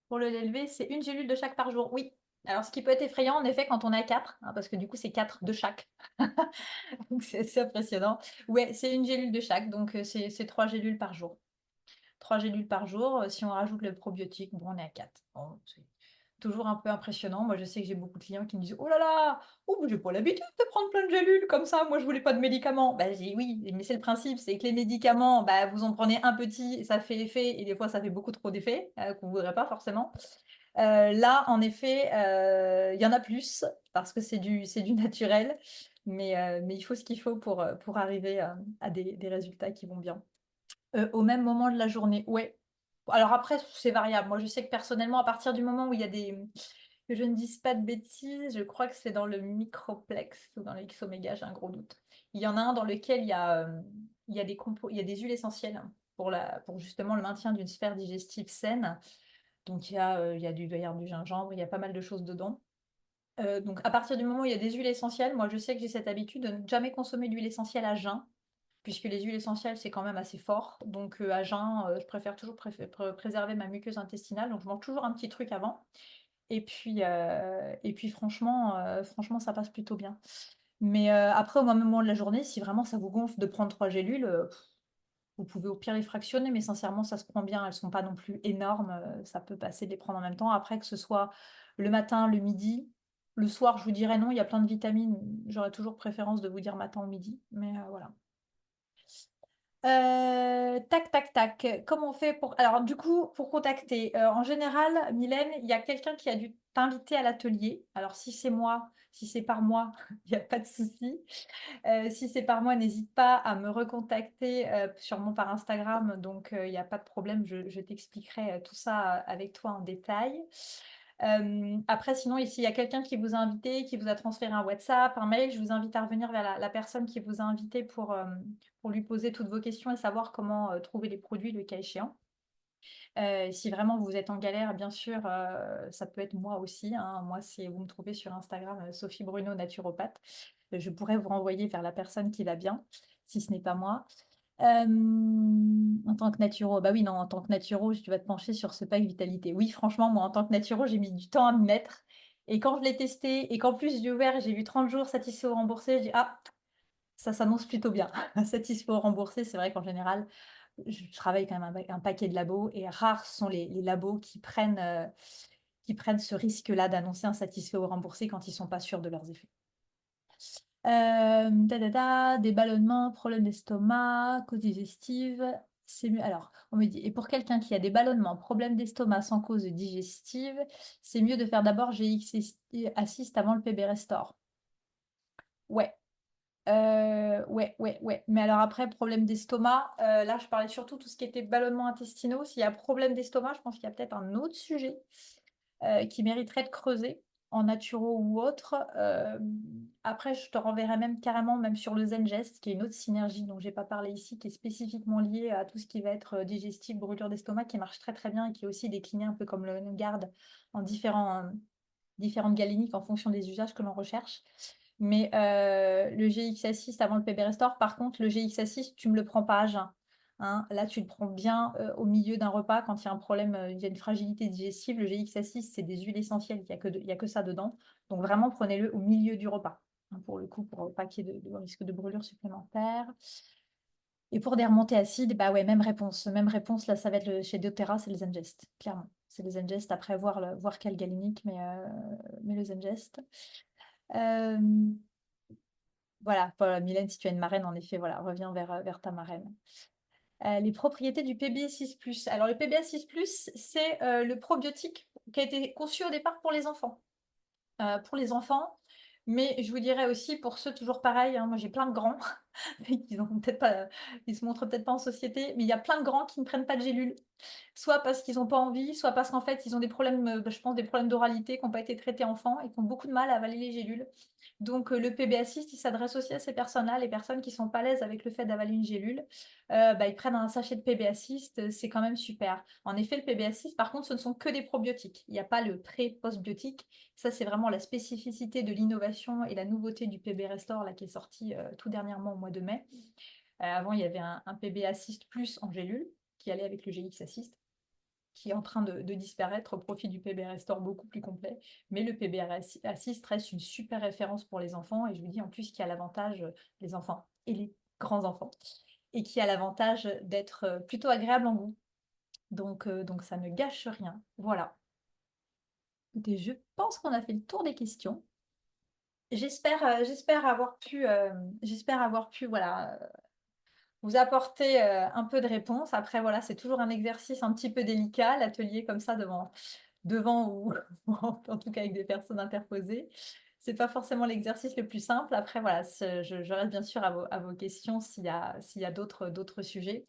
Pour le LV, c'est une gélule de chaque par jour, oui. Alors, ce qui peut être effrayant, en effet, quand on est à 4, hein, parce que du coup, c'est 4 de chaque. Donc, c'est assez impressionnant. Ouais, c'est une gélule de chaque, donc c'est 3 gélules par jour. 3 gélules par jour. Si on rajoute le probiotique, bon, on est à 4. Bon, c'est toujours un peu impressionnant. Moi, je sais que j'ai beaucoup de clients qui me disent: «Oh là là! Oh, mais j'ai pas l'habitude de prendre plein de gélules comme ça. Moi, je voulais pas de médicaments». Bah, je dis: «Oui, mais c'est le principe, c'est que les médicaments, bah, vous en prenez un petit, ça fait effet et des fois, ça fait beaucoup trop d'effets, qu'on voudrait pas forcément». Là, en effet, il y en a plus parce que c'est du naturel, mais il faut ce qu'il faut pour arriver, à des résultats qui vont bien. Au même moment de la journée, ouais. Alors après, c'est variable. Moi, je sais que personnellement, à partir du moment où il y a que je ne dise pas de bêtises, je crois que c'est dans le microplex ou dans le X-oméga, j'ai un gros doute. Il y en a un dans lequel il y a des huiles essentielles pour justement le maintien d'une sphère digestive saine. Donc il doit y avoir du gingembre, il y a pas mal de choses dedans. Donc à partir du moment où il y a des huiles essentielles, moi je sais que j'ai cette habitude de ne jamais consommer d'huile essentielle à jeun, puisque les huiles essentielles c'est quand même assez fort. Donc à jeun, je préfère toujours préserver ma muqueuse intestinale, donc je mange toujours un petit truc avant. Et puis franchement ça passe plutôt bien. Mais après au même moment de la journée, si vraiment ça vous gonfle de prendre 3 gélules, vous pouvez au pire les fractionner, mais sincèrement, ça se prend bien. Elles sont pas non plus énormes. Ça peut passer de les prendre en même temps. Après, que ce soit le matin, le midi, le soir, je vous dirais non. Il y a plein de vitamines. J'aurais toujours préférence de vous dire matin ou midi. Mais voilà. Tac, tac, tac. Comment on fait pour... Alors, du coup, pour contacter, en général, Mylène, il y a quelqu'un qui a dû t'inviter à l'atelier. Alors, si c'est moi, si c'est par moi, il n'y a pas de souci. Si c'est par moi, n'hésite pas à me recontacter, sûrement par Instagram, donc il n'y a pas de problème, je t'expliquerai, tout ça, avec toi en détail. Après sinon, ici, il y a quelqu'un qui vous a invité, qui vous a transféré un WhatsApp, un mail, je vous invite à revenir vers la personne qui vous a invité pour lui poser toutes vos questions et savoir comment, trouver les produits le cas échéant. Si vraiment vous êtes en galère, bien sûr, ça peut être moi aussi, hein. Moi, si vous me trouvez sur Instagram, Sophie Bruno naturopathe, je pourrais vous renvoyer vers la personne qui va bien, si ce n'est pas moi. En tant que naturo, bah oui, non, en tant que naturo, tu vas te pencher sur ce pack Vitalité. Oui, franchement, moi, en tant que naturo, j'ai mis du temps à m'y mettre. Et quand je l'ai testé et qu'en plus j'ai ouvert et j'ai vu 30 jours satisfait ou remboursé, je dis, ah, ça s'annonce plutôt bien. Satisfait ou remboursé, c'est vrai qu'en général, je travaille quand même avec un paquet de labos et rares sont les labos qui prennent ce risque-là d'annoncer un satisfait ou remboursé quand ils ne sont pas sûrs de leurs effets. Des ballonnements, problèmes d'estomac, cause digestive, c'est mieux. Alors, on me dit, et pour quelqu'un qui a des ballonnements, problèmes d'estomac sans cause digestive, c'est mieux de faire d'abord GX Assist avant le PB Restore. Ouais, ouais, ouais, ouais. Mais alors après, problème d'estomac, là, je parlais surtout tout ce qui était ballonnement intestinaux. S'il y a problème d'estomac, je pense qu'il y a peut-être un autre sujet qui mériterait de creuser en naturo ou autre. Après, je te renverrai même carrément même sur le Zengest, qui est une autre synergie dont j'ai pas parlé ici, qui est spécifiquement liée à tout ce qui va être digestif, brûlure d'estomac, qui marche très très bien et qui est aussi décliné un peu comme le garde en différentes galéniques en fonction des usages que l'on recherche. Mais le GX Assist avant le PB Restore, par contre, le GX Assist, tu me le prends pas à jeun. Hein. Là, tu le prends bien au milieu d'un repas quand il y a un problème, il y a une fragilité digestive. Le GX Assist, c'est des huiles essentielles, il y a que ça dedans. Donc vraiment, prenez-le au milieu du repas, hein, pour le coup, pour pas qu'il y ait de risque de brûlure supplémentaire. Et pour des remontées acides, bah ouais, même réponse. Même réponse, là, ça va être chez doTERRA, c'est le Zengest, clairement. C'est le Zengest, après voir quel galénique, mais le Zengest. Euh, voilà, Mylène, si tu as une marraine, en effet, voilà, reviens vers ta marraine. Les propriétés du PBA6+. Alors, le PBA6+, c'est le probiotique qui a été conçu au départ pour les enfants, mais je vous dirais aussi pour ceux toujours pareil, hein, moi j'ai plein de grands, ils se montrent peut-être pas en société, mais il y a plein de grands qui ne prennent pas de gélules, soit parce qu'ils n'ont pas envie, soit parce qu'en fait ils ont des problèmes, je pense des problèmes d'oralité qui n'ont pas été traités enfant et qui ont beaucoup de mal à avaler les gélules. Donc le PB Assist, il s'adresse aussi à ces personnes-là, les personnes qui sont pas à l'aise avec le fait d'avaler une gélule. Ils prennent un sachet de PB Assist, c'est quand même super. En effet, le PB Assist, par contre, ce ne sont que des probiotiques. Il n'y a pas le pré-postbiotique. Ça, c'est vraiment la spécificité de l'innovation et la nouveauté du PB Restore là, qui est sorti tout dernièrement au mois de mai. Avant, il y avait un PB Assist Plus en gélule qui allait avec le GX Assist. qui est en train de disparaître au profit du PBR Store beaucoup plus complet. Mais le PBR Assist reste une super référence pour les enfants et je vous dis en plus qu'il y a l'avantage, les enfants et les grands-enfants, et qui a l'avantage d'être plutôt agréable en goût. Donc ça ne gâche rien. Voilà. Écoutez, je pense qu'on a fait le tour des questions. J'espère avoir pu voilà, vous apporter un peu de réponse. Après, voilà, c'est toujours un exercice un petit peu délicat, l'atelier comme ça devant ou en tout cas avec des personnes interposées. C'est pas forcément l'exercice le plus simple. Après, voilà, je reste bien sûr à vos questions s'il y a d'autres sujets.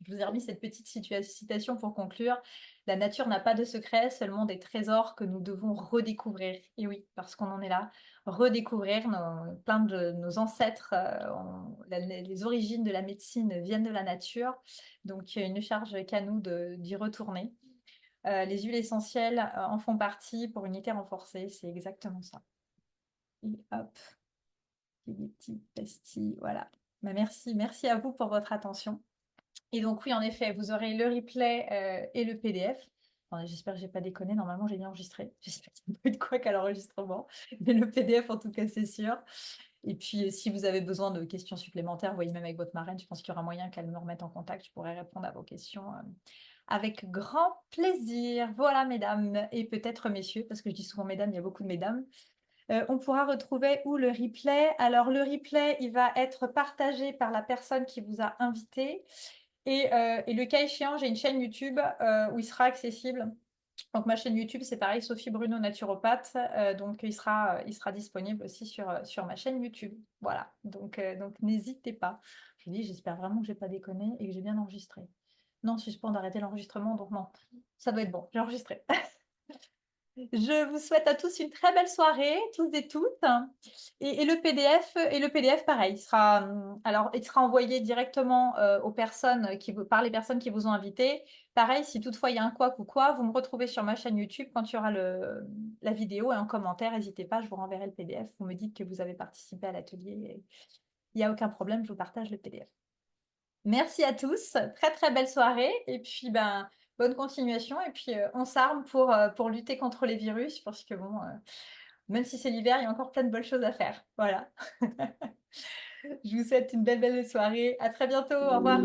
Je vous ai remis cette petite citation pour conclure. La nature n'a pas de secret, seulement des trésors que nous devons redécouvrir. Et oui, parce qu'on en est là, redécouvrir plein de nos ancêtres. Les origines de la médecine viennent de la nature, donc il ne charge qu'à nous d'y retourner. Les huiles essentielles en font partie pour une unité renforcée, c'est exactement ça. Et hop, des petites pastilles, voilà. Bah, merci à vous pour votre attention. Et donc oui, en effet, vous aurez le replay et le PDF. Attendez, j'espère que j'ai pas déconné. Normalement, j'ai bien enregistré. J'espère qu'il n'y a pas eu de quoi qu'à l'enregistrement. Mais le PDF, en tout cas, c'est sûr. Et puis, si vous avez besoin de questions supplémentaires, voyez même avec votre marraine, je pense qu'il y aura moyen qu'elle me remette en contact. Je pourrai répondre à vos questions avec grand plaisir. Voilà, mesdames, et peut-être messieurs, parce que je dis souvent mesdames, il y a beaucoup de mesdames. On pourra retrouver où le replay? Alors, le replay, il va être partagé par la personne qui vous a invité. Et le cas échéant, j'ai une chaîne YouTube où il sera accessible. Donc ma chaîne YouTube, c'est pareil, Sophie Bruno naturopathe. Donc il sera disponible aussi sur ma chaîne YouTube. Voilà. Donc n'hésitez pas. Je vous dis, j'espère vraiment que j'ai pas déconné et que j'ai bien enregistré. Non, suspend d'arrêter l'enregistrement, donc non. Ça doit être bon. J'ai enregistré. Je vous souhaite à tous une très belle soirée, tous et toutes. Et le PDF, pareil, alors, il sera envoyé directement aux personnes par les personnes qui vous ont invité. Pareil, si toutefois il y a un couac ou quoi, vous me retrouvez sur ma chaîne YouTube quand il y aura la vidéo et en commentaire, n'hésitez pas, je vous renverrai le PDF. Vous me dites que vous avez participé à l'atelier. Il n'y a aucun problème, je vous partage le PDF. Merci à tous, très très belle soirée et puis bonne continuation et puis on s'arme pour lutter contre les virus parce que bon, même si c'est l'hiver, il y a encore plein de bonnes choses à faire. Voilà. Je vous souhaite une belle belle soirée. À très bientôt. Au revoir.